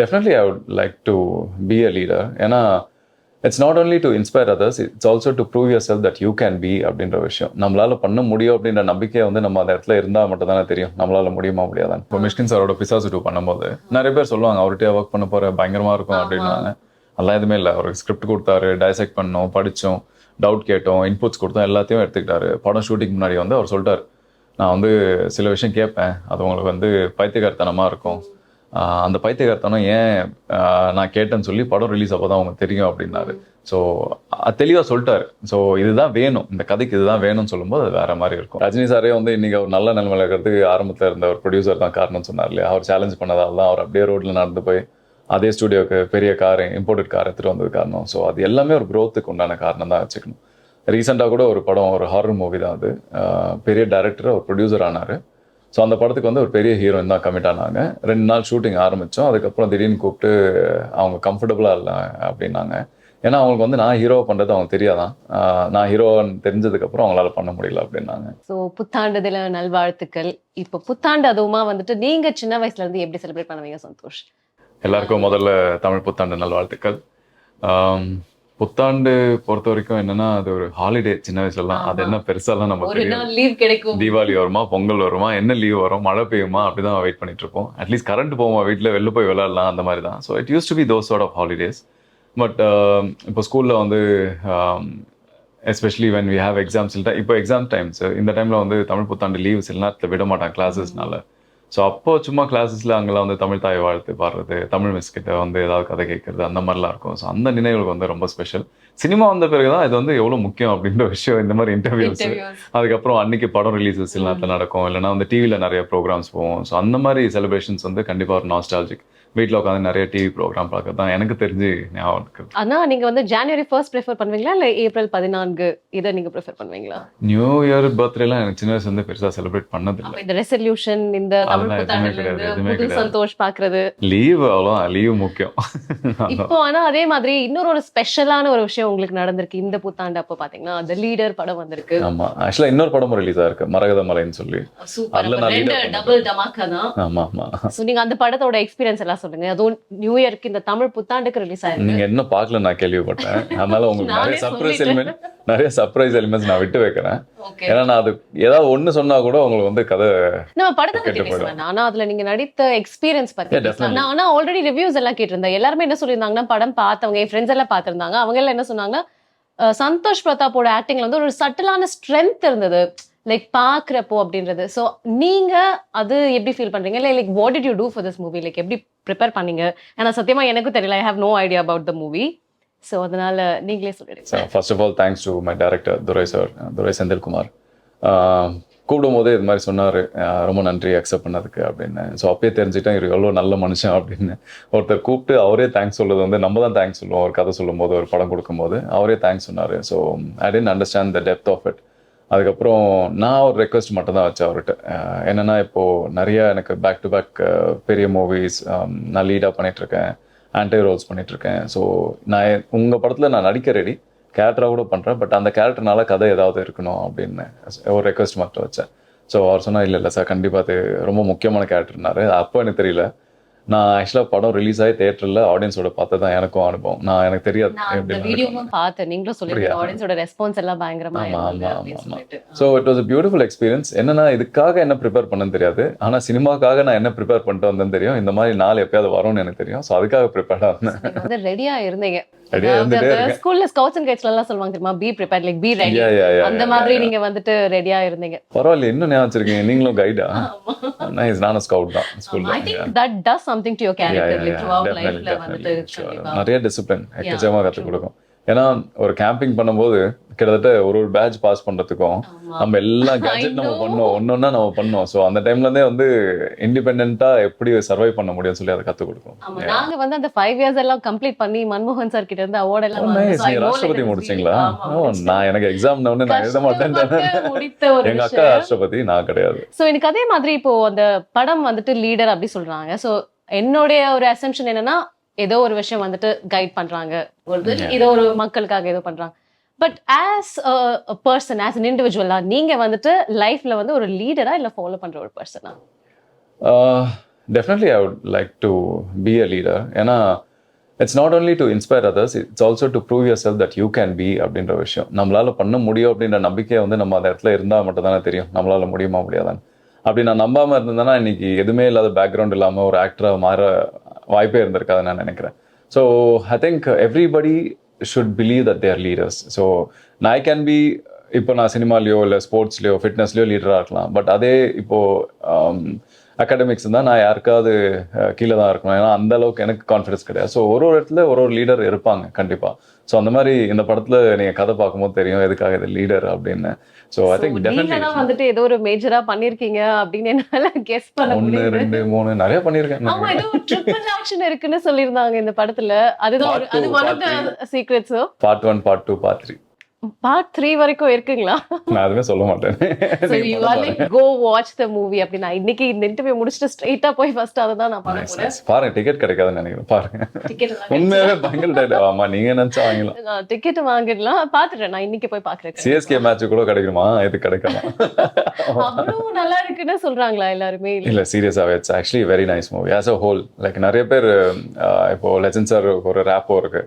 Definitely, I would like to be a leader. ஏன்னா it's not only to inspire others, it's also to prove your self that you can be அப்படின்ற விஷயம். நம்மளால பண்ண முடியும் அப்படின்ற நம்பிக்கையை வந்து நம்ம அந்த இடத்துல இருந்தால் மட்டும் தானே தெரியும் நம்மளால முடியுமா முடியாதான். இப்போ மிஷ்கின் சாரோட பிசாசு 2 பண்ணும்போது நிறைய பேர் சொல்லுவாங்க அவர்கிட்ட ஒர்க் பண்ண போற பயங்கரமா இருக்கும் அப்படின்னாங்க. அதெல்லாம் எதுவுமே இல்லை. அவருக்கு ஸ்கிரிப்ட் கொடுத்தாரு, டைசெக்ட் பண்ணோம், படித்தோம், டவுட் கேட்டோம், இன்புட்ஸ் கொடுத்தோம், எல்லாத்தையும் எடுத்துக்கிட்டாரு. படம் ஷூட்டிங் முன்னாடி வந்து அவர் சொல்லிட்டார், நான் வந்து சில விஷயம் கேட்பேன், அது உங்களுக்கு வந்து பைத்தியக்காரத்தனமாக இருக்கும், அந்த பைத்தியக்காரத்தனம் ஏன் நான் கேட்டேன்னு சொல்லி படம் ரிலீஸ் அப்போ தான் அவங்க தெரியும் அப்படின்னாரு. ஸோ தெளிவாக சொல்லிட்டாரு. ஸோ இதுதான் வேணும், இந்த கதைக்கு இதுதான் வேணும்னு சொல்லும்போது அது வேற மாதிரி இருக்கும். ரஜினி சாரே வந்து இன்னைக்கு ஒரு நல்ல நிலைமையில இருக்கிறதுக்கு ஆரம்பத்தில் இருந்த ஒரு ப்ரொடியூசர் தான் காரணம்னு சொன்னார் இல்லையா. அவர் சேலஞ்ச் பண்ணதால் தான் அவர் அப்படியே ரோட்டில் நடந்து போய் அதே ஸ்டுடியோக்கு பெரிய கார், இம்போர்ட்டட் கார் எடுத்துகிட்டு வந்தது காரணம். ஸோ அது எல்லாமே ஒரு க்ரோத்துக்கு உண்டான காரணம் தான் வச்சுக்கணும். ரீசெண்டாக கூட ஒரு படம், ஒரு ஹாரர் மூவி தான் அது, பெரிய டைரக்டர் ஒரு ப்ரொடியூசர் ஆனார். ஸோ அந்த படத்துக்கு வந்து ஒரு பெரிய ஹீரோயின் தான் கமிட் ஆனாங்க. 2 நாள் ஷூட்டிங் ஆரம்பித்தோம். அதுக்கப்புறம் திடீர்னு கூப்பிட்டு அவங்க கம்ஃபர்டபுளாக இல்லை அப்படின்னாங்க. ஏன்னா அவங்களுக்கு வந்து நான் ஹீரோவை பண்ணுறது அவங்க தெரியாதான், நான் ஹீரோன்னு தெரிஞ்சதுக்கப்புறம் அவங்களால பண்ண முடியல அப்படின்னாங்க. ஸோ புத்தாண்டு தின நல்வாழ்த்துக்கள். இப்போ புத்தாண்டு அதுவுமா வந்துட்டு நீங்கள் சின்ன வயசுலேருந்து எப்படி செலிப்ரேட் பண்ணுவீங்க சந்தோஷ்? எல்லாருக்கும் முதல்ல தமிழ் புத்தாண்டு நல்வாழ்த்துக்கள். புத்தாண்டு பொறுத்த வரைக்கும் என்னன்னா அது ஒரு ஹாலிடே. சின்ன வயசுலாம் அது என்ன பெருசாலாம் நமக்கு லீவ் கிடைக்கும், தீபாவளி வருமா, பொங்கல் வருமா, என்ன லீவ் வரும், மழை பெய்யுமா, அப்படிதான் வெயிட் பண்ணிட்டு இருப்போம். அட்லீஸ்ட் கரண்ட் போவோமா வீட்டில், வெளில போய் விளையாடலாம், அந்த மாதிரி தான். So it used to be those sort of holidays. But இப்போ ஸ்கூலில் வந்து especially when we have exams, இல்லை இப்போ எக்ஸாம் டைம்ஸ், இந்த டைமில் வந்து தமிழ் புத்தாண்டு லீவ்ஸ் சில நேரத்தில் விட மாட்டாங்க கிளாஸஸ்னால. ஸோ அப்போ சும்மா கிளாஸஸில் அங்கெல்லாம் வந்து தமிழ் தாய் வாழ்த்து பாடுறது, தமிழ் மிஸ் கிட்ட வந்து ஏதாவது கதை கேட்கறது, அந்த மாதிரிலாம் இருக்கும். ஸோ அந்த நினைவுகள் வந்து ரொம்ப ஸ்பெஷல். சினிமா வந்த பிறகு தான் இது வந்து எவ்வளோ முக்கியம் அப்படின்ற விஷயம். இந்த மாதிரி இன்டர்வியூஸ், அதுக்கப்புறம் அன்னைக்கு படம் ரிலீஸஸ் சில நேரத்தில் நடக்கும், இல்லைனா வந்து டிவியில் நிறைய ப்ரோக்ராம்ஸ் போவோம். ஸோ அந்த மாதிரி செலிப்ரேஷன்ஸ் வந்து கண்டிப்பாக ஒரு நாஸ்டாலஜிக். வீட்டில் உட்காந்து நிறைய டிவி ப்ரோக்ராம் பார்க்க தான் எனக்கு தெரிஞ்சு ஞாபகம் இருக்குது. ஆனால் நீங்கள் வந்து ஜனவரி 1 ப்ரிஃபர் பண்ணுவீங்களா இல்லை ஏப்ரல் 14 இதை நீங்கள் ப்ரிஃபர் பண்ணுவீங்களா? நியூ இயர் பர்த்டேலாம் எனக்கு சின்ன வயசு வந்து பெருசாக செலிப்ரேட் பண்ணதில்லை. இந்த ரெசல்யூஷன், இந்த சந்தோஷ் பார்க்கறது, லீவ், அவ்வளோ லீவ் முக்கியம். இப்போ ஆனால் அதே மாதிரி இன்னொரு ஒரு ஸ்பெஷலான ஒரு விஷயம் உங்களுக்கு நடந்திருக்கு இந்த புத்தாண்டு. அப்போ பார்த்தீங்கன்னா அந்த லீடர் படம் வந்திருக்கு. ஆமாம், ஆக்சுவலாக இன்னொரு படமும் ரிலீஸ் ஆயிருக்கு, மரகத மலைன்னு சொல்லி. டபுள் தமாக்கா தான். ஆமாம் ஆமாம். ஸோ நீங்கள் அந்த படத்தோட எக்ஸ்பீரியன்ஸ் எல்லாம் சொல்லுங்க. அதுவும் நியூ இயர்க்கு இந்த தமிழ் புத்தாண்டுக்கு ரிலீஸ் ஆயிருக்கு. நீங்க என்ன பார்க்கல, நான் கேள்விப்பட்டேன். அதனால உங்களுக்கு நிறைய சர்ப்ரைஸ் எலிமெண்ட்ஸ் நான் விட்டு வைக்கிறேன். ஏன்னா நான் அது ஏதாவது ஒண்ணு சொன்னா கூட உங்களுக்கு வந்து கதை நம்ம படத்தை பத்தி பேசுவேன். ஆனா அதுல நீங்க நடித்த எக்ஸ்பீரியன்ஸ் பத்தி நான் ஆனா ஆல்ரெடி ரிவ்யூஸ் எல்லாம் கேட்டிருந்தேன். எல்லாருமே என்ன சொல்லியிருந்தாங்கன்னா, படம் பார்த்தவங்க என் ஃப்ரெண்ட்ஸ் எல்லாம் பார்த்திருந்தாங்க, அவங்க எல்லாம் என்ன சொன்னாங்கன்னா, சந்தோஷ் பிரதாப்போட ஆக்டிங்ல வந்து ஒரு சட்டிலான ஸ்ட்ரென்த் இருந்தது லைக் பாக்குறப்போ அப்படின்றது. ஸோ நீங்க அது எப்படி ஃபீல் பண்றீங்க? Like what did you do for this movie? Like எப்படி ப்ரிப்பேர் பண்ணீங்க? ஏன்னா சத்தியமா எனக்கும் தெரியல, I have no idea about the movie. So அதனால நீங்களே சொல்லிடுங்க. First of all thanks to my director Durai sir, Durai Senthilkumar. கூப்பிடும் போதே இது மாதிரி சொன்னார், ரொம்ப நன்றி அக்செப்ட் பண்ணதுக்கு அப்படின்னு. ஸோ அப்பயே தெரிஞ்சுட்டேன் இவர் எவ்வளோ நல்ல மனுஷன் அப்படின்னு. ஒருத்தர் கூப்பிட்டு அவரே தேங்க்ஸ் சொல்றது வந்து நம்ம தான் தேங்க்ஸ் சொல்லுவோம். ஒரு கதை சொல்லும் போது, ஒரு படம் கொடுக்கும்போது அவரே தேங்க்ஸ் சொன்னார். So I tend understand the depth of it. அதுக்கப்புறம் நான் ஒரு ரெக்வஸ்ட் மட்டும் தான் வச்சேன் அவர்கிட்ட. என்னென்னா இப்போது நிறையா எனக்கு பேக் டு பேக் பெரிய மூவிஸ் நான் லீடாக பண்ணிகிட்ருக்கேன், ஆன்டி ரோல்ஸ் பண்ணிகிட்ருக்கேன். ஸோ நான் உங்கள் படத்தில் நான் நடிக்க ரெடி, கேரக்டராக கூட பண்ணுறேன், பட் அந்த கேரக்டர்னால கதை ஏதாவது இருக்கணும் அப்படின்னு ஒரு ரெக்வஸ்ட் மட்டும் வச்சேன். ஸோ அவர் சொன்னால் இல்லை சார் கண்டிப்பாக அது ரொம்ப முக்கியமான கேரக்டர்னாரு. அப்போ எனக்கு தெரியல. நான் ஆக்சுவலாக படம் ரிலீஸ் ஆகி தியேட்டரில் ஆடியன்ஸோட பார்த்து தான் எனக்கும் அனுபவம். நான் எனக்கு தெரியாது so it was a beautiful experience. என்னன்னா இதுக்காக என்ன ப்ரிப்பேர் பண்ணன்னு தெரியாது, ஆனால் சினிமாக்காக நான் என்ன ப்ரிப்பேர் பண்ணிட்டு வந்தேன்னு தெரியும். இந்த மாதிரி நாள் எப்பயாவது வரும்னு எனக்கு தெரியும். ஸோ அதுக்காக ப்ரிப்பேர்டாக இருந்தேன். ரெடியா இருந்தீங்க. ஸ்கூல்ல ஸ்கவுட்ஸ் அண்ட் கைட்ஸ்ல எல்லாம் சொல்வாங்க தெரியுமா, பீ ப்ரிப்பேர்ட், லைக் பீ ரெடி. அந்த மாதிரி நீங்க வந்துட்டு ரெடியா இருந்தீங்க. பரவாயில்ல, இன்னும் ஞாபகம் வச்சிருக்கீங்க. நீங்களும் கைடா? நைஸ். நானும் ஸ்கவுட் தான் ஸ்கூல்ல. I think that does something to your character, like throughout lifeல வந்துட்டு நிறைய டிசிப்ளின் எக்கச்சக்கமா கற்றுக் கொடுக்கும். ஏன்னா ஒரு கேம்பிங் பண்ணும்போது கிட்டத்தட்ட ஒரு பேட்ச் பாஸ் பண்றதுக்கும் நம்ம எல்லா கேஜெட் நம்ம பண்ணோம், ஒன்னொன்னா நம்ம பண்ணோம். ஸோ அந்த டைம்ல இருந்தே வந்து இண்டிபெண்டா எப்படி சர்வை பண்ண முடியும்னு சொல்லி அதை கற்றுக் கொடுக்கும். நாங்க வந்து அந்த 5 years எல்லாம் கம்ப்ளீட் பண்ணி மன்மோகன் சார் கிட்ட இருந்து அவார்ட் எல்லாம் ராஷ்டிரபதி முடிச்சிங்களா? நான் எனக்கு எக்ஸாம் நான் எழுத மாட்டேன். எங்க அக்கா ராஷ்டிரபதி, நான் கிடையாது. ஸோ எனக்கு அதே மாதிரி இப்போ அந்த படம் வந்துட்டு லீடர் அப்படி சொல்றாங்க. ஸோ என்னுடைய ஒரு அசம்ஷன் என்னன்னா, ஏதோ ஒரு விஷயம் வந்துட்டு கைட் பண்றாங்க, ஏதோ ஒரு மக்களுக்காக ஏதோ பண்றாங்க. But as a person, as an இண்டிவிஜுவலா நீங்க வந்துட்டு லைஃப்ல வந்து ஒரு லீடரா இல்ல ஃபாலோ பண்ற ஒரு பர்சனா? definitely I would like to be a leader. ஏன்னா it's not only to inspire others, it's also to prove yourself that you can be அப்படின்ற விஷயம். நம்மளால பண்ண முடியும் அப்படின்ற நம்பிக்கையை வந்து நம்ம அந்த இடத்துல இருந்தால் மட்டும் தானே தெரியும் நம்மளால முடியுமா முடியாதான்னு. அப்படி நான் நம்பாமல் இருந்தேன்னா இன்னைக்கு எதுவுமே இல்லாத பேக்ரவுண்ட் இல்லாமல் ஒரு ஆக்டராக மாற வாய்ப்பே இருந்திருக்காதுன்னு நான் நினைக்கிறேன். So I think everybody should believe that their leaders. So நான் கேன் பி இப்போ நான் சினிமாலேயோ இல்லை ஸ்போர்ட்ஸ்லையோ ஃபிட்னஸ்லையோ லீடராக இருக்கலாம். பட் அதே இப்போது அகாடமிக்ஸ் தான் நான் யாருக்காவது கீழே தான் இருக்கணும். ஏன்னா அந்த அளவுக்கு எனக்கு கான்ஃபிடன்ஸ் கிடையாது. ஸோ ஒரு இடத்துல ஒரு லீடர் இருப்பாங்க கண்டிப்பாக. ஸோ அந்த மாதிரி இந்த படத்தில் நீங்கள் கதை பார்க்கும்போது தெரியும் எதுக்காக இது லீடர் அப்படின்னு. ஸோ ஐ திங்க் டெஃபினெட்லி வந்துட்டு ஏதோ ஒரு மேஜரா பண்ணிருக்கீங்க அப்படின்னு என்னால கெஸ் பண்ண 1 2 3 நிறைய பண்ணியிருக்கேன். ஆமா ஏதோ ட்ரிபிள் ஆக்ஷன் இருக்குன்னு சொல்லிருந்தாங்க இந்த படத்துல. அதுதான் அது one of the secrets. Part 1 part 2 part 3 part 3 வரைக்கும் இருக்குங்களா? நான் அதுவே சொல்ல மாட்டேன். So you are like go watch the movie அப்படினா இன்னைக்கு இந்த இன்டர்வியூ முடிச்சிட்டு ஸ்ட்ரைட்டா போய் ஃபர்ஸ்ட் அத தான் நான் பண்ண போறேன். பாருங்க டிக்கெட் கிடைக்காதுன்னு நினைக்கிறேன். பாருங்க டிக்கெட் உண்மையாவே பயங்கர டேட். ஆமா நீங்க நினைச்சா வாங்கலாம். டிக்கெட் வாங்கிடலாம். பாத்துறேன் நான் இன்னைக்கு போய் பார்க்கறேன். சிஎஸ்கே மேட்ச் கூட கிடைக்குமா? இது கிடைக்காம அவ்வளவு நல்லா இருக்குன்னு சொல்றாங்களா எல்லாரும்? இல்ல சீரியஸாவே it's actually very nice movie as a whole. Like நிறைய பேர் இப்போ லெஜண்ட் சார் ஒரு ரேப்போ இருக்கு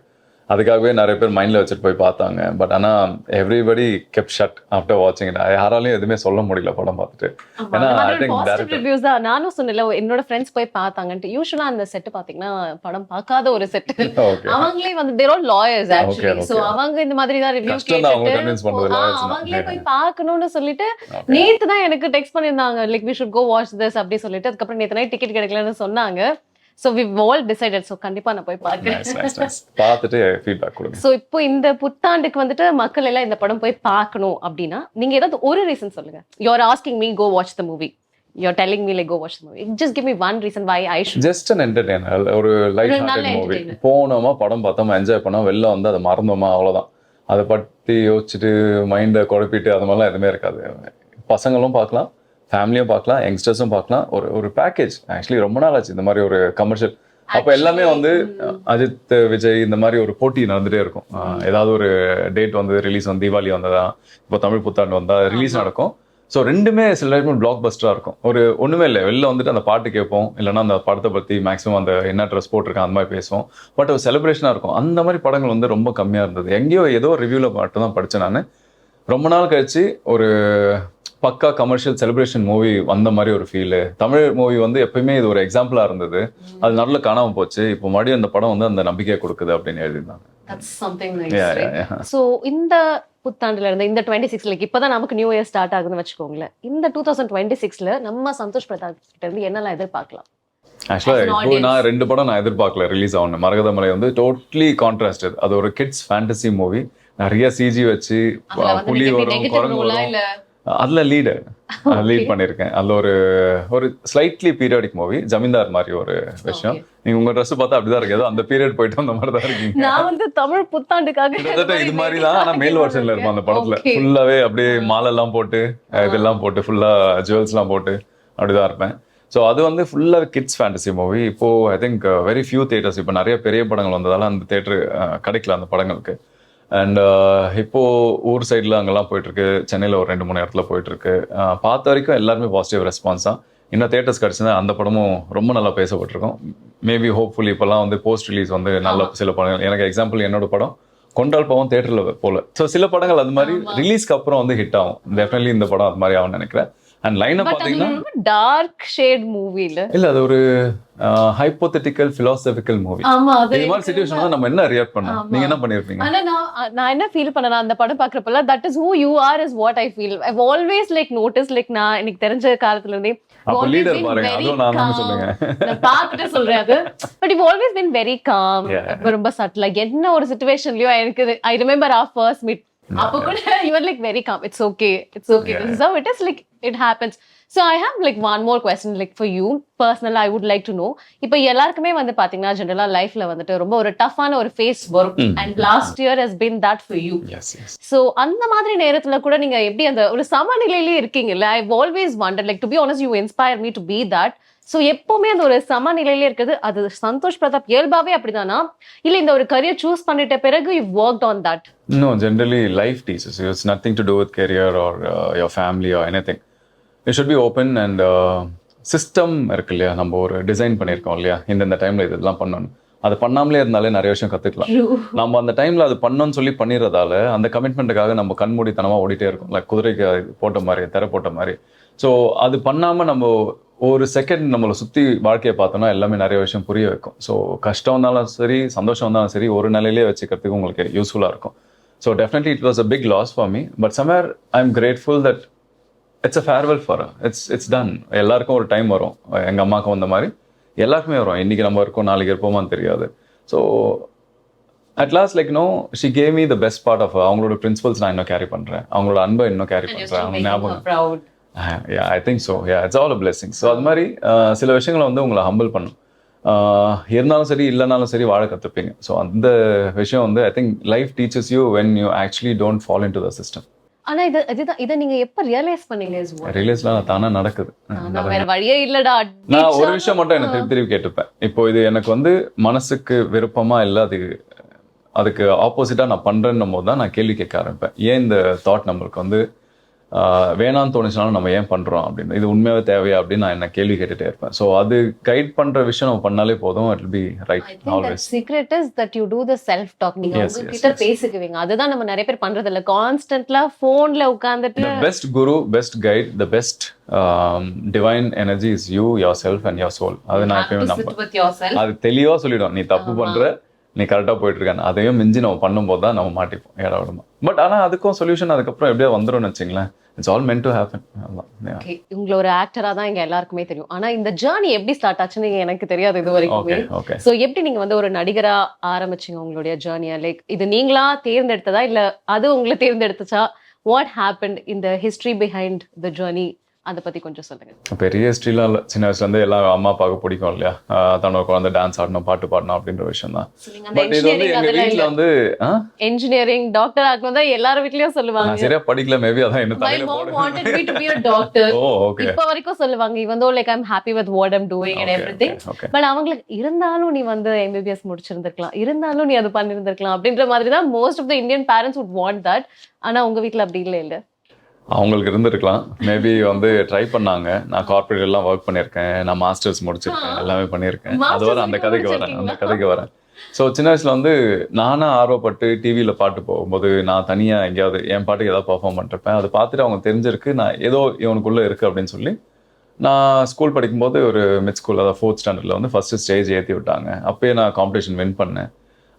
அதுக்காகவே நிறைய பேர் மைண்ட்ல வச்சுட்டு போய் பார்த்தாங்க. பட் ஆனா எவ்ரிபடி கெப்ட் ஷட் ஆஃப்டர் வாட்சிங் இட். யாராலையும் எதுவுமே சொல்ல முடியல படம் பார்த்துட்டு. ஏன்னா ஐ திங்க் டைரக்டர் ரிவ்யூஸ் தான் நானும் சொன்னல என்னோட ஃப்ரெண்ட்ஸ் போய் பார்த்தாங்கன்னு. யூசுவலா அந்த செட் பாத்தீங்கன்னா படம் பார்க்காத ஒரு செட். அவங்களே வந்து தேர் ஆல் லாயர்ஸ் ஆக்சுவலி. சோ அவங்க இந்த மாதிரி தான் ரிவ்யூ கேட்டு அவங்களே போய் பார்க்கணும்னு சொல்லிட்டு நேத்து தான் எனக்கு டெக்ஸ்ட் பண்ணிருந்தாங்க like we should go watch this அப்படி சொல்லிட்டு. அதுக்கு அப்புறம் நேத்து நைட் டிக்கெட் கிடைக்கலன்னு சொன்னாங்க. So we've all decided. So கண்டிப்பா நான் போய் பார்க்கிறேன். பார்த்துட்டு ஃபீட்பேக் கொடுங்க. சோ இப்போ இந்த புத்தாண்டுக்கு வந்துட்டு மக்கள் எல்லாம் இந்த படம் போய் பார்க்கணும் அப்படினா நீங்க ஏதாவது ஒரு ரீசன் சொல்லுங்க. You are asking me go watch the movie. You are telling me like go watch the movie. Just give me one reason why I should. Just an entertainer. ஒரு லைட் ஹார்ட்டட் மூவி. போனோமா படம் பார்த்தோமா enjoy பண்ணோம் வெளில வந்து அதை மறந்தோமா அவ்வளவுதான். அதை பத்தி யோசிச்சுட்டு மைண்டை குழப்பிட்டு அது மாதிரிலாம் எதுவுமே இருக்காது. பசங்களும் பார்க்கலாம் ஃபேமிலியும் பார்க்கலாம் யங்ஸ்டர்ஸும் பார்க்கலாம். ஒரு பேக்கேஜ் ஆக்சுவலி ரொம்ப நாள் ஆச்சு இந்த மாதிரி ஒரு கமர்ஷியல். அப்போ எல்லாமே வந்து அஜித் விஜய் இந்த மாதிரி ஒரு போட்டி நடந்துகிட்டே இருக்கும். ஏதாவது ஒரு டேட் வந்து ரிலீஸ் வந்து தீபாவளி வந்ததா இப்போ தமிழ் புத்தாண்டு வந்தா ரிலீஸ் நடக்கும். ஸோ ரெண்டுமே சில டைம் பிளாக் பஸ்டராக இருக்கும். ஒன்றுமே இல்லை வெளில வந்துட்டு அந்த பாட்டு கேட்போம் இல்லைன்னா அந்த படத்தை பற்றி மேக்ஸிமம் அந்த என்ன ட்ரெஸ் போட்டிருக்கேன் அந்த மாதிரி பேசுவோம். பட் ஒரு செலிப்ரேஷனாக இருக்கும். அந்த மாதிரி படங்கள் வந்து ரொம்ப கம்மியாக இருந்தது. எங்கேயோ ஏதோ ரிவ்யூவில் மட்டும் தான் படித்தேன் நான். ரொம்ப நாள் கழிச்சு ஒரு பக்கா கமர்ஷியல் செலிப்ரேஷன் மூவி வந்த மாதிரி ஒரு ஃபீல். தமிழ் மூவி வந்து எப்பயுமே இது ஒரு எக்ஸாம்பிளா இருந்தது. அது நல்ல காணாம போச்சு. இப்போ மறுபடியும் அந்த படம் வந்து அந்த நம்பிக்கையை கொடுக்குது அப்படின்னு எழுதிருந்தாங்க. சோ இந்த புத்தாண்டுல இருந்து இந்த 26 இப்பதான் நமக்கு நியூ இயர் ஸ்டார்ட் ஆகுதுன்னு வச்சுக்கோங்களேன். இந்த 2026 நம்ம சந்தோஷ் பிரதாப் கிட்ட இருந்து என்னெல்லாம் எதிர்பார்க்கலாம்? ஆக்சுவலா இப்போ நான் 2 படம் நான் எதிர்பார்க்கல ரிலீஸ் ஆகணும். மரகதமலை வந்து டோட்டலி கான்ட்ராஸ்டட். அது ஒரு கிட்ஸ் ஃபேண்டசி மூவி. நிறைய சிஜி வச்சு புலி வரும் குரங்கு வரும். அதுல லீட் பண்ணிருக்கேன். அதுல ஒரு ஸ்லைட்லி பீரியாடிக் மூவி ஜமீன்தார் மாதிரி ஒரு விஷயம். நீங்க உங்க ட்ரெஸ் பார்த்தா அப்படிதான் இருக்கு. ஏதோ அந்த பீரியட் போயிட்டு அந்த மாதிரி தான் இருக்கீங்க. நான் வந்து தமிழ் புத்தாண்டுக்காக இது மாதிரி தான். ஆனா மேல் வெர்ஷன்ல இருக்கும் அந்த படத்துல. ஃபுல்லாவே அப்படியே மாலை எல்லாம் போட்டு இதெல்லாம் போட்டு ஃபுல்லா ஜுவல்ஸ் எல்லாம் போட்டு அப்படிதான் இருப்பேன். ஸோ அது வந்து ஃபுல்லா கிட்ஸ் ஃபேண்டசி மூவி. இப்போ I think very few theatres. இப்போ நிறைய பெரிய படங்கள் வந்ததால அந்த தியேட்டர் கிடைக்கல அந்த படங்களுக்கு. அண்ட் இப்போது ஊர் சைடில் அங்கெல்லாம் போயிட்டுருக்கு. சென்னையில் ஒரு 2-3 இடத்துல போயிட்டுருக்கு. பார்த்த வரைக்கும் எல்லாருமே பாசிட்டிவ் ரெஸ்பான்ஸ் தான். இன்னும் தேட்டர்ஸ் கிடச்சிருந்தா அந்த படமும் ரொம்ப நல்லா பேசப்பட்டிருக்கும். மேபி ஹோப்ஃபுல்லி இப்போல்லாம் வந்து போஸ்ட் ரிலீஸ் வந்து நல்ல சில படங்கள். எனக்கு எக்ஸாம்பிள் என்னோட படம் கொண்டால் பாவம் தேட்டரில் போல. ஸோ சில படங்கள் அது மாதிரி ரிலீஸ்க்கு அப்புறம் வந்து ஹிட் ஆகும். டெஃபினெட்லி இந்த படம் அது மாதிரி ஆகும்னு நினைக்கிறேன். அண்ட் லைன் பாத்தீங்கன்னா டார்க் ஷேட் மூவி இல்ல அது ஒரு ஹைப்போதெட்டிக்கல் பிலாசபிக்கல் மூவி. இது மாதிரி சிச்சுவேஷன் தான் நம்ம என்ன ரியாக்ட் பண்ணோம்? நீங்க என்ன பண்ணிருப்பீங்க? நான் என்ன ஃபீல் பண்ணேன் அந்த படம் பாக்குறப்பல that is who you are is what I feel. I always like notice like நான் எனக்கு தெரிஞ்ச காலத்துல இருந்தே அப்ப லீடர் பாருங்க. அதுவும் நான் சொல்லுங்க நான் பாத்துட்டு சொல்றேன் அது. But you always been very com. ரொம்ப சட்டலா என்ன ஒரு சிச்சுவேஷன்லயோ எனக்கு I remember our first meet. அப்போ கூட you were like very calm. It's okay. This is how it is. Like it happens. So I have like one more question like for you personally. I would like to know இப்போ எல்லாருக்குமே வந்து பாத்தீங்கன்னா ஜெனரலா லைஃப்ல வந்துட்டு ரொம்ப ஒரு டஃப்பான ஒரு ஃபேஸ் வரும். And last year has been that for you. So அந்த மாதிரி நேரத்துல கூட நீங்க எப்படி அந்த ஒரு சமநிலையிலே இருக்கீங்கல்ல? I've always wondered like to be honest you inspire me to be that. So எப்பவுமே அந்த ஒரு சமநிலையிலே இருக்குது. அது சந்தோஷ் பிரதாப் இயல்பாவே அப்படிதானா இல்ல இந்த ஒரு கரியர் சூஸ் பண்ணிட்ட பிறகு you worked on that? No, generally life teaches you. It's nothing to do with career or your family or anything. You should be open and system இருக்கு இல்லையா, நம்ம ஒரு டிசைன் பண்ணியிருக்கோம் இல்லையா, இந்த டைமில் இதெல்லாம் பண்ணணும், அது பண்ணாமலே இருந்தாலே நிறைய விஷயம் கற்றுக்கலாம். நம்ம அந்த டைமில் அது பண்ணோன்னு சொல்லி பண்ணிடுறதால அந்த கமிட்மெண்ட்டுக்காக நம்ம கண்மூடித்தனமாக ஓடிட்டே இருக்கோம், லைக் குதிரைக்கு போட்ட மாதிரி, திரை போட்ட மாதிரி. ஸோ அது பண்ணாமல் நம்ம ஒரு செகண்ட் நம்மளை சுற்றி வாழ்க்கையை பார்த்தோன்னா எல்லாமே நிறைய விஷயம் புரிய வைக்கும். ஸோ கஷ்டம் இருந்தாலும் சரி, சந்தோஷம் இருந்தாலும் சரி, ஒரு நிலையிலே வச்சுக்கிறதுக்கு உங்களுக்கு யூஸ்ஃபுல்லாக இருக்கும். So definitely it was a big loss for me, but somewhere I am grateful that it's a farewell for its done. எல்லாருக்கும் ஒரு டைம் வரும், எங்கள் அம்மாவுக்கு வந்த மாதிரி எல்லாருக்குமே வரும். இன்றைக்கி நம்ம இருக்கோம், நாளைக்கு இருப்போமான்னு தெரியாது. So at last like no she gave me the best part of அவங்களோட பிரின்சிபல்ஸ் நான் இன்னும் கேரி பண்ணுறேன், அவங்களோட அன்பை இன்னும் கேரி பண்ணுறேன், அவங்க ஞாபகம். I think so it's all a blessing. So அது மாதிரி சில விஷயங்களை வந்து உங்களை ஹம்பிள் பண்ணும், இருந்தாலும் சரி இல்லைனாலும் சரி வாழ கற்றுப்பீங்க. ஸோ அந்த விஷயம் வந்து I think life teachers you when you actually don't follow in to the system. ஆனா இதை நீங்க எப்ப ரியலைஸ் பண்ணீங்க? ரியலைஸ்லாம் தானே நடக்குது, வேற வழியே இல்லடா. நான் ஒரு விஷயம் மட்டும் எனக்கு திருப்பி கேட்டுப்பேன், இப்போ இது எனக்கு வந்து மனசுக்கு விருப்பமா இல்லை, அதுக்கு ஆப்போசிட்டா நான் பண்றேன்னும் போது தான் நான் கேள்வி கேட்க ஆரம்பிப்பேன். ஏன் இந்த தாட் நம்மளுக்கு வந்து வேணான்னு தோணுச்சுனாலும் நம்ம ஏன் பண்றோம் அப்படின்னு, இது உண்மையாவே தேவையா அப்படின்னு நான் என்ன கேள்வி கேட்டுட்டே இருப்பேன். ஸோ அது கைட் பண்ற விஷயம் நம்ம பண்ணாலே போதும், it will be right always. Secret is that you to the self talk. நீங்க உங்ககிட்ட பேசிக்குவீங்க, அதுதான் நம்ம நிறைய பேர் பண்றது இல்ல. கான்ஸ்டன்ட்லா போன்ல உட்கார்ந்துட்டு best guru, best guide, the best divine energy is you, your self and your soul. அது நான் எப்பவுமே நம்புறேன். அது தெளிவா சொல்லிடும், நீ தப்பு பண்ற, நீ கரெக்டாக போயிட்டு இருக்காங்க. அதையும் மிஞ்சி நம்ம பண்ணும்போது தான் நம்ம மாட்டிப்போம் இடவிடமா. பட் ஆனால் அதுக்கும் சொல்யூஷன் அதுக்கப்புறம் எப்படியா வந்துடும் வச்சுங்களேன். It's all meant to happen. உங்களை ஒரு ஆக்டரா தான் எங்க எல்லாருக்குமே தெரியும். ஆனா இந்த ஜர்னி எப்படி ஸ்டார்ட் ஆச்சுன்னு எனக்கு தெரியாது இது வரைக்கும். சோ எப்படி நீங்க வந்து ஒரு நடிகரா ஆரம்பிச்சீங்க உங்களுடைய ஜர்னியா? லைக் இது நீங்களா தேர்ந்தெடுத்ததா இல்ல அது உங்களை தேர்ந்தெடுத்துச்சா? What happened in the history behind the journey, அதை பத்தி கொஞ்சம் சொல்லுங்க. பெரிய ஹிஸ்ட்ரிலாம் இல்லை, சின்ன வயசுலேருந்து எல்லாம் அம்மா அப்பாவுக்கு பிடிக்கும் இல்லையா, தன்னோட குழந்தை டான்ஸ் ஆடணும், பாட்டு பாடணும் அப்படின்ற விஷயம் தான். பட் இது வந்து எங்க வீட்டில் வந்து இன்ஜினியரிங் டாக்டர் ஆகணும் தான் எல்லார் வீட்லயும் சொல்லுவாங்க. சரியா படிக்கல, மேபி அதான் என்ன தலையில டாக்டர் இப்ப வரைக்கும் சொல்லுவாங்க. even though like I'm happy with what I'm doing and everything, but அவங்களுக்கு இருந்தாலும் நீ வந்து MBBS முடிச்சிருந்திருக்கலாம், இருந்தாலும் நீ அது பண்ணிருந்திருக்கலாம் அப்படின்ற மாதிரி தான் most of the Indian parents would want that. ஆனா உங்க வீட்ல அப்படி இல்ல. அவங்களுக்கு இருந்திருக்கலாம், மேபி வந்து ட்ரை பண்ணாங்க. நான் கார்பரேட் எல்லாம் ஒர்க் பண்ணியிருக்கேன், நான் மாஸ்டர்ஸ் முடிச்சிருக்கேன், எல்லாமே பண்ணியிருக்கேன். அது வர அந்த கதைக்கு வரேன். ஸோ சின்ன வயசுல வந்து நானும் ஆர்வப்பட்டு டிவியில் பாட்டு போகும்போது நான் தனியாக எங்கேயாவது என் பாட்டுக்கு ஏதாவது பர்ஃபார்ம் பண்ணிருப்பேன். அதை பார்த்துட்டு அவங்க தெரிஞ்சிருக்கு நான் ஏதோ இவனுக்குள்ளே இருக்குது அப்படின்னு சொல்லி நான் ஸ்கூல் படிக்கும்போது ஒரு மிட் ஸ்கூல், அதாவது 4th ஸ்டாண்டர்டில் வந்து ஃபர்ஸ்ட் ஸ்டேஜ் ஏற்றி விட்டாங்க. அப்போயே நான் காம்படிஷன் வின் பண்ணேன்.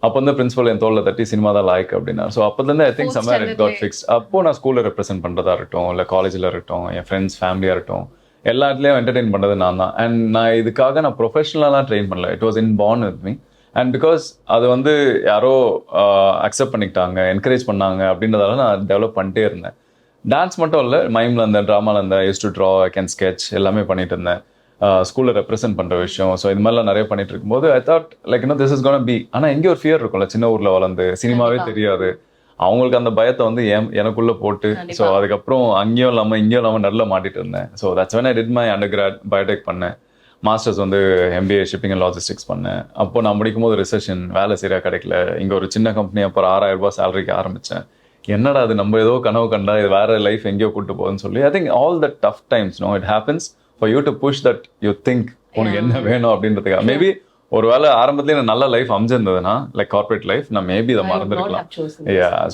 அப்போ வந்து பிரின்சிபல் என் தோளில் தட்டி சினிமா தான் லாய்க் அப்படின்னா. ஸோ அப்போலேருந்து I think somewhere it got fix. அப்போ நான் ஸ்கூலில் ரெப்ரசென்ட் பண்ணுறதா இருக்கட்டும், இல்லை காலேஜில் இருக்கட்டும், என் ஃப்ரெண்ட்ஸ் ஃபேமிலியாக இருக்கட்டும், எல்லா இடத்துலையும் என்டர்டெயின் பண்ணுறது நான் தான். அண்ட் நான் இதுக்காக நான் ப்ரொஃபஷனலாக ட்ரெயின் பண்ணல, it was in born with me. And because அது வந்து யாரோ அக்செப்ட் பண்ணிக்கிட்டாங்க, என்கரேஜ் பண்ணாங்க அப்படின்றதால நான் டெவலப் பண்ணிட்டே இருந்தேன். டான்ஸ் மட்டும் இல்லை, மைமில் இருந்தேன், ட்ராமாவில் இருந்தேன், use to draw, I can sketch, எல்லாமே பண்ணிட்டு இருந்தேன். ஸ்கூலில் ரெப்ரசென்ட் பண்ணுற விஷயம். ஸோ இது மாதிரிலாம் நிறைய பண்ணிட்டு இருக்கும்போது I thought like this is gonna be. ஆனால் எங்கேயும் ஒரு ஃபியர் இருக்கும்ல, சின்ன ஊரில் வளர்ந்து சினிமாவே தெரியாது, அவங்களுக்கு அந்த பயத்தை வந்து எனக்குள்ளே போட்டு, ஸோ அதுக்கப்புறம் அங்கேயும் இல்லாமல் இங்கேயும் இல்லாமல் நல்ல மாட்டிட்டு இருந்தேன். So that's when I did my undergrad Biotech பண்ணேன், மாஸ்டர்ஸ் வந்து MBA ஷிப்பிங் அண்ட் லாஜிஸ்டிக்ஸ் பண்ணேன். அப்போ நான் முடிக்கும் போது ரிசெஷன், வேலை சரியாக கிடைக்கல, இங்கே ஒரு சின்ன கம்பெனி, அப்புறம் 6000 ரூபாய் சேலரிக்கு ஆரம்பித்தேன். என்னடா அது நம்ம ஏதோ கனவு கண்டா இது வேற லைஃப் எங்கேயோ கூட்டு போகுதுன்னு சொல்லி ஐ think all the tough times it happens for you to push that you think உனக்கு என்ன வேணும் அப்படின்றதுக்காக. மேபி ஒரு வேளை ஆரம்பத்துலேயே நல்ல லைஃப் அமைஞ்சிருந்ததுன்னா, லைக் கார்பரேட் லைஃப், நான் மேபி இதை மறந்துருக்கலாம்.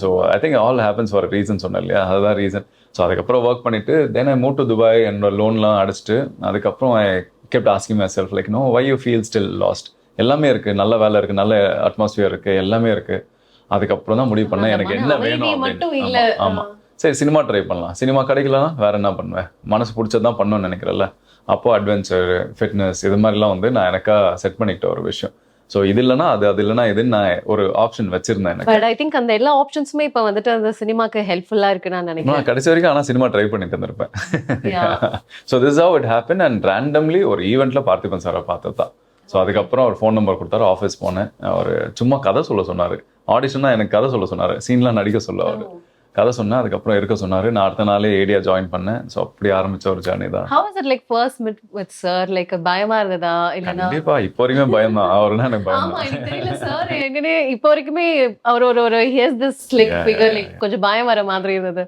So I think all happens for reason சொன்னேன் இல்லையா, அதுதான் ரீசன். ஸோ அதுக்கப்புறம் ஒர்க் பண்ணிட்டு then I move to Dubai, என்னோட லோன்லாம் அடிச்சுட்டு அதுக்கப்புறம் ஐ kept asking myself like no, why you feel still lost. எல்லாமே இருக்குது, நல்ல வேலை இருக்குது, நல்ல அட்மாஸ்பியர் இருக்குது, எல்லாமே இருக்குது. அதுக்கப்புறம் தான் முடிவு பண்ணேன் எனக்கு என்ன வேணும் அப்படின்னு. ஆமாம், சரி சினிமா ட்ரை பண்ணலாம், சினிமா கிடைக்கலன்னா வேற என்ன பண்ணுவேன், மனசு பிடிச்சதான் பண்ணணும்னு நினைக்கிறேன்ல. அப்போ அட்வென்ச்சர், ஃபிட்னஸ் இது மாதிரிலாம் வந்து நான் எனக்கா செட் பண்ணிக்கிட்ட ஒரு விஷயம். ஸோ இது இல்லைனா அது இல்லைனா இதுன்னு நான் ஒரு ஆப்ஷன் வச்சிருந்தேன் எனக்கு. பட் ஐ திங்க் அந்த எல்லா ஆப்ஷன்ஸுமே இப்போ வந்துட்டு அந்த சினிமாக்கு ஹெல்ப்ஃபுல்லா இருக்கு நான் நினைக்கிறேன். நான் கடைசி வரைக்கும் ஆனால் சினிமா ட்ரை பண்ணிட்டு இருந்திருப்பேன். So this how it happen. And randomly ஒரு ஈவெண்ட்ல பார்த்திபன் சாரை பார்த்தது தான். ஸோ அதுக்கப்புறம் ஒரு ஃபோன் நம்பர் கொடுத்தாரு, ஆஃபீஸ் போனேன். அவர் சும்மா கதை சொல்ல சொன்னார், ஆடிஷன் தான் எனக்கு கதை சொல்ல சொன்னார், சீன்லாம் நடிக்க சொல்ல அவர் கதை சொன்னேன். அதுக்கப்புறம் இருக்க சொன்னாரு, நான் அடுத்த நாளே ஏடியா ஜாயின் பண்ணேன். ஸோ அப்படி ஆரம்பிச்ச ஒரு ஜர்னி தான். How was it like first meet with sir? Like பயமா இருந்ததா இல்லனா? கண்டிப்பா இப்போ வரைக்குமே பயம் தான், அவர்னா எனக்கு பயம் தான். ஆமா எனக்கு தெரியல சார், எங்கனே இப்போ வரைக்குமே அவர் ஒரு he has this like figure like கொஞ்சம் பயம் வர மாதிரி இருந்தது.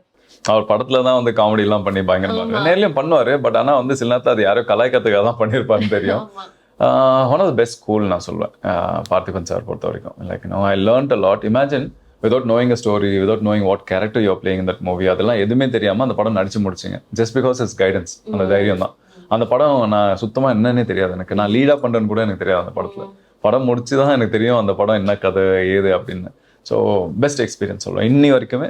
அவர் படத்துல தான் வந்து காமெடி எல்லாம் பண்ணி பயங்கரமா இருக்கு. நேர்லயும் பண்ணுவாரு, பட் ஆனா வந்து சில நேரத்தில் அது யாரோ கலாய்க்கிறதுக்காக தான் பண்ணியிருப்பாருன்னு தெரியும். One of the best school நான் சொல்லுவேன் பார்த்திபன் சார் பொறுத்த வரைக்கும். Like I learned a lot. Imagine without knowing a story, without knowing what character you are playing in that movie, அதெல்லாம் எதுவுமே தெரியாம அந்த படம் நடிச்சு முடிச்சிங்க. ஜஸ்ட் பிகாஸ் இட்ஸ் கைடன்ஸ், அந்த தைரியம் தான். அந்த படம் நான் சுத்தமா என்னன்னே தெரியாது எனக்கு. நான் லீடா பண்றேன்னு கூட எனக்கு தெரியாது அந்த படத்துல. படம் முடிச்சு தான் எனக்கு தெரியும் அந்த படம் என்ன கதை ஏது அப்படின்னு. ஸோ பெஸ்ட் எக்ஸ்பீரியன்ஸ் சொல்லுவேன் இன்னி வரைக்குமே.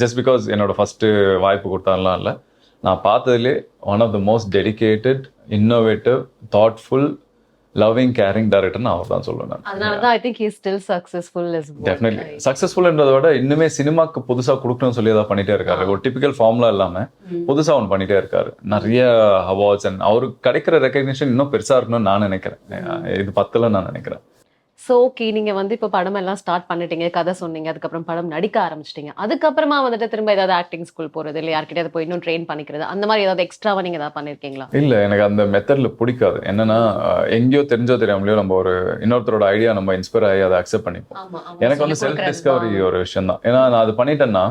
ஜஸ்ட் பிகாஸ் என்னோட ஃபர்ஸ்ட் வாய்ப்பு கொடுத்தாலாம் இல்லை, நான் பார்த்ததுலேயே one of the most dedicated, innovative, thoughtful, loving, caring டைரக்டர்னு அவர் தான் சொல்லுவேன். அதனாலதான் I think he is still successful as well. Definitely சக்ஸஸ்ஃபுல்ன்றதை விட இன்னுமே சினிமாக்கு புதுசாக கொடுக்கணும்னு சொல்லி அதை பண்ணிட்டே இருக்காரு. ஒரு டிபிக்கல் ஃபார்முலா இல்லாமல் புதுசாக ஒன்று பண்ணிட்டே இருக்காரு. நிறைய அவார்ட்ஸ் அண்ட் அவருக்கு கிடைக்கிற ரெக்கக்னிஷன் இன்னும் பெருசாக இருக்கணும்னு நான் நினைக்கிறேன். இது 10ல் நான் நினைக்கிறேன். ஸோ ஓகே, நீங்க வந்து இப்போ படம் எல்லாம் ஸ்டார்ட் பண்ணிட்டீங்க, கதை சொன்னீங்க, அதுக்கப்புறம் படம் நடிக்க ஆரம்பிச்சிட்டீங்க. அதுக்கப்புறமா வந்துட்டு திரும்ப ஏதாவது ஆக்டிங் ஸ்கூல் போறது, இல்லை யார்கிட்டயாவது போய் இன்னும் ட்ரெயின் பண்ணிக்கிறது, அந்த மாதிரி ஏதாவது எக்ஸ்ட்ராவா நீங்க ஏதாவது பண்ணிருக்கீங்களா? இல்லை, எனக்கு அந்த மெத்தட்ல பிடிக்காது. என்னன்னா எங்கேயோ தெரிஞ்சோ தெரியாமலையோ நம்ம ஒரு இன்னொருத்தரோட ஐடியா நம்ம இன்ஸ்பயர் ஆகி அதை அக்செப்ட் பண்ணிப்போம். எனக்கு வந்து செல்ஃப் டிஸ்கவரி ஒரு விஷயம் தான். ஏன்னா நான் அது பண்ணிட்டேன்னா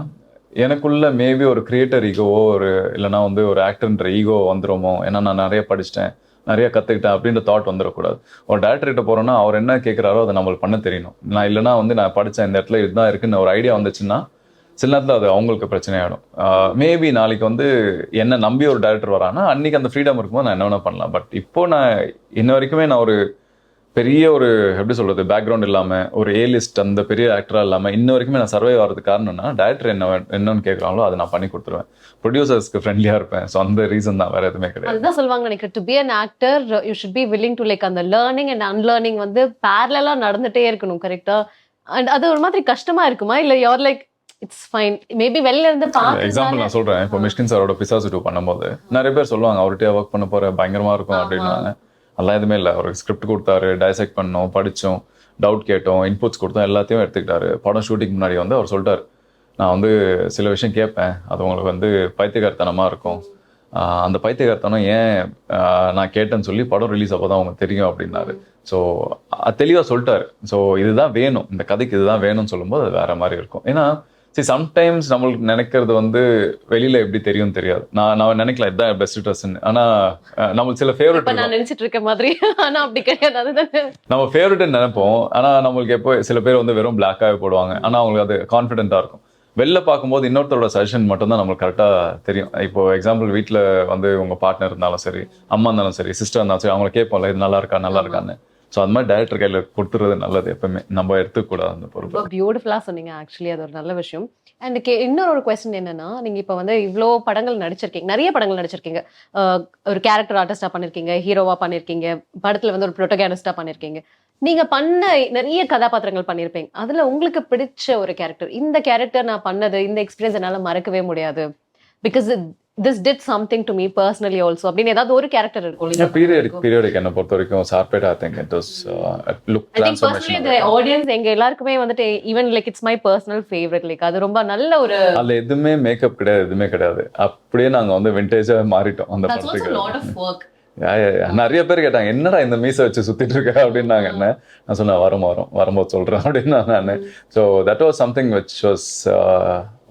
எனக்குள்ள மேபி ஒரு கிரியேட்டர் ஈகோவோ ஒரு இல்லைனா வந்து ஒரு ஆக்டர்ன்ற ஈகோ வந்துடுமோ, ஏன்னா நான் நிறைய படிச்சிட்டேன், நிறைய கற்றுக்கிட்டேன் அப்படின்ற தாட் வந்துடக்கூடாது. ஒரு டேரக்டர்கிட்ட போகிறோன்னா அவர் என்ன கேட்குறாரோ அதை நம்மளுக்கு பண்ண தெரியணும். நான் இல்லைனா வந்து நான் படித்தேன் இந்த இடத்துல இதுதான் இருக்குன்னு ஒரு ஐடியா வந்துச்சுன்னா சில நேரத்தில் அது அவங்களுக்கு பிரச்சனையாகிடும். மேபி நாளைக்கு வந்து என்ன நம்பி ஒரு டேரக்டர் வரான்னா அன்றைக்கி அந்த ஃப்ரீடம் இருக்கும்போது நான் என்ன வேணால் பண்ணலாம். பட் இப்போ நான் இன்ன வரைக்குமே நான் ஒரு பெரிய ஒரு எப்படி சொல்கிறது பேக்ரவுண்ட் இல்லாமல் ஒரு ஏலிஸ்ட் அந்த பெரிய ஆக்டராக இல்லாமல் இன்ன வரைக்குமே நான் சர்வை ஆகிறதுக்கு காரணம்னா டேரக்டர் என்னன்னு கேட்குறாங்களோ அதை நான் பண்ணி கொடுத்துருவேன். ப்ரொடியூசர்ஸ்க்கு ஃப்ரெண்ட்லியாக இருப்பேன். ஸோ அந்த ரீசன் தான், வேறு எதுவுமே கிடையாது. அதுதான் சொல்லுவாங்க நினைக்கிறேன், to be an actor you should be willing to like அந்த லேர்னிங் அண்ட் அன்லேர்னிங் வந்து பேரலா நடந்துட்டே இருக்கணும். கரெக்டா? அண்ட் அது ஒரு மாதிரி கஷ்டமா இருக்குமா, இல்லை your like it's fine maybe வெளில இருந்து எக்ஸாம்பிள் நான் சொல்கிறேன். இப்போ மிஷ்கின் சாரோட பிசாசு 2 பண்ணும்போது நிறைய பேர் சொல்லுவாங்க அவர்கிட்டயே ஒர்க் பண்ண போகிற பயங்கரமாக இருக்கும் அப்படின்னாங்க. அதெல்லாம் எதுவுமே இல்லை. அவர் ஸ்கிரிப்ட் கொடுத்தாரு, டைசெக்ட் பண்ணோம், படித்தோம், டவுட் கேட்டோம், இன்புட்ஸ் கொடுத்தோம், எல்லாத்தையும் எடுத்துக்கிட்டாரு. படம் ஷூட்டிங் முன்னாடி வந்து அவர் சொல்லிட்டார், நான் வந்து சில விஷயம் கேட்பேன், அது உங்களுக்கு வந்து பைத்தியகாரத்தனமாக இருக்கும், அந்த பைத்தியகாரத்தனம் ஏன் நான் கேட்டேன்னு சொல்லி படம் ரிலீஸ் அப்போ தான் அவங்க தெரியும் அப்படின்னாரு. ஸோ தெளிவாக சொல்லிட்டாரு. ஸோ இதுதான் வேணும், இந்த கதைக்கு இதுதான் வேணும்னு சொல்லும்போது அது வேற மாதிரி இருக்கும். ஏன்னா சம்டைம்ஸ் நம்மளுக்கு நினைக்கிறது வந்து வெளியில எப்படி தெரியும் தெரியாது. நான் நினைக்கலாம் இதுதான் பெஸ்ட் ட்ரெஸ்ன்னு, ஆனா நம்மளுக்கு சில ஃபேவரட் நான் நினைச்சிட்டு இருக்க மாதிரி ஆனா அப்படி கிடையாது. அதுதான் நம்ம ஃபேவரட்னு நினைப்போம். ஆனா நம்மளுக்கு எப்போ சில பேர் வந்து வெறும் பிளாக்காகவே போடுவாங்க, ஆனா அவங்களுக்கு அது கான்ஃபிடென்ட்டா இருக்கும். வெளில பார்க்கும்போது இன்னொருத்தரோட சஜஷன் மட்டும் தான் நம்மளுக்கு கரெக்டாக தெரியும். இப்போ எக்ஸாம்பிள் வீட்டில் வந்து உங்கள் பார்ட்னர் இருந்தாலும் சரி, அம்மா இருந்தாலும் சரி, சிஸ்டர் இருந்தாலும் சரி, அவங்களை கேட்போம்ல இது நல்லா இருக்கான்னு. ஸோ அது மாதிரி டைரக்டர் கையில் கொடுத்துறது நல்லது. எப்பவுமே நம்ம எடுத்துக்கூடாது அந்த பொறுப்பு. பியூட்டிஃபுல்லாக சொன்னீங்க. ஆக்சுவலி அது ஒரு நல்ல விஷயம். அண்ட் இன்னொரு கொஸ்டின் என்னன்னா, நீங்க இப்போ வந்து இவ்வளோ படங்கள் நடிச்சிருக்கீங்க, நிறைய படங்கள் நடிச்சிருக்கீங்க, ஒரு கேரக்டர் ஆர்டிஸ்டா பண்ணிருக்கீங்க, ஹீரோவா பண்ணிருக்கீங்க, படத்துல வந்து ஒரு ப்ரோட்டோகானிஸ்டா பண்ணிருக்கீங்க, நீங்க பண்ண நிறைய கதாபாத்திரங்கள் பண்ணிருப்பீங்க. அதுல உங்களுக்கு பிடிச்ச ஒரு கேரக்டர், இந்த கேரக்டர் நான் பண்ணது, இந்த எக்ஸ்பீரியன்ஸ் என்னால மறக்கவே முடியாது, because this did something to me personally also அப்படின்னு ஏதாவது ஒரு கேரக்டர் இருக்கும்? பீரியடிக் என்ன பொறுத்த வரைக்கும் sorbet I think it was look transformation. the audience எங்க எல்லாருக்குமே வந்துட்டு even like it's my personal favourite. Like அது ரொம்ப நல்ல ஒரு, அதுல எதுவுமே மேக்கப் கிடையாது, எதுவுமே கிடையாது. அப்படியே நாங்க வந்து விண்டேஜா மாறிட்டோம் அந்த படத்துக்கு. நிறைய பேர் கேட்டாங்க என்னடா இந்த மீசை வச்சு சுத்திட்டு இருக்க அப்படின்னாங்க. என்ன நான் சொன்னேன் வரும்போது சொல்றேன் அப்படின்னா நான். So that was something which was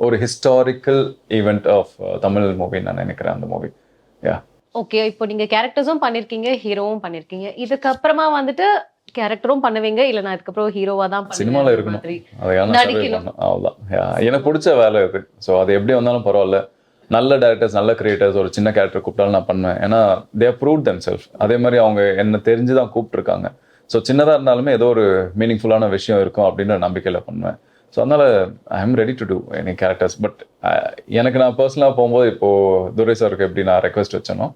ஒரு historical event of Tamil movie நான் நினைக்கிறேன் அந்த மூவி. ஓகே, இப்போ நீங்க கேரக்டர்ஸும் பண்ணிருக்கீங்க, ஹீரோவும் பண்ணிருக்கீங்க, இதுக்கப்புறமா வந்துட்டு கேரக்டரும் பண்ணுவீங்க, இல்ல நான் இதுக்கப்புறம் ஹீரோவா தான் சினிமால இருக்கணும், அவ்வளவுதான். எனக்கு பிடிச்ச வேலை இது. ஸோ அது எப்படி வந்தாலும் பரவாயில்ல, நல்ல டேரக்டர்ஸ் நல்ல கிரியேட்டர்ஸ் ஒரு சின்ன கேரக்டர் கூப்பிட்டாலும் நான் பண்ணுவேன். ஏன்னா தே ஹவ் ப்ரூவ்ட் தெம்செல்ஃப். அதே மாதிரி அவங்க என்ன தெரிஞ்சு தான் கூப்பிட்டுருக்காங்க. ஸோ சின்னதாக இருந்தாலுமே ஏதோ ஒரு மீனிங்ஃபுல்லான விஷயம் இருக்கும் அப்படின்ற நம்பிக்கையில் பண்ணுவேன். ஸோ அதனால் I am ready to do any characters. But எனக்கு நான் பர்சனலாக போகும்போது இப்போது துரை சாருக்கு எப்படி நான் ரெக்வெஸ்ட் வச்சேனோ,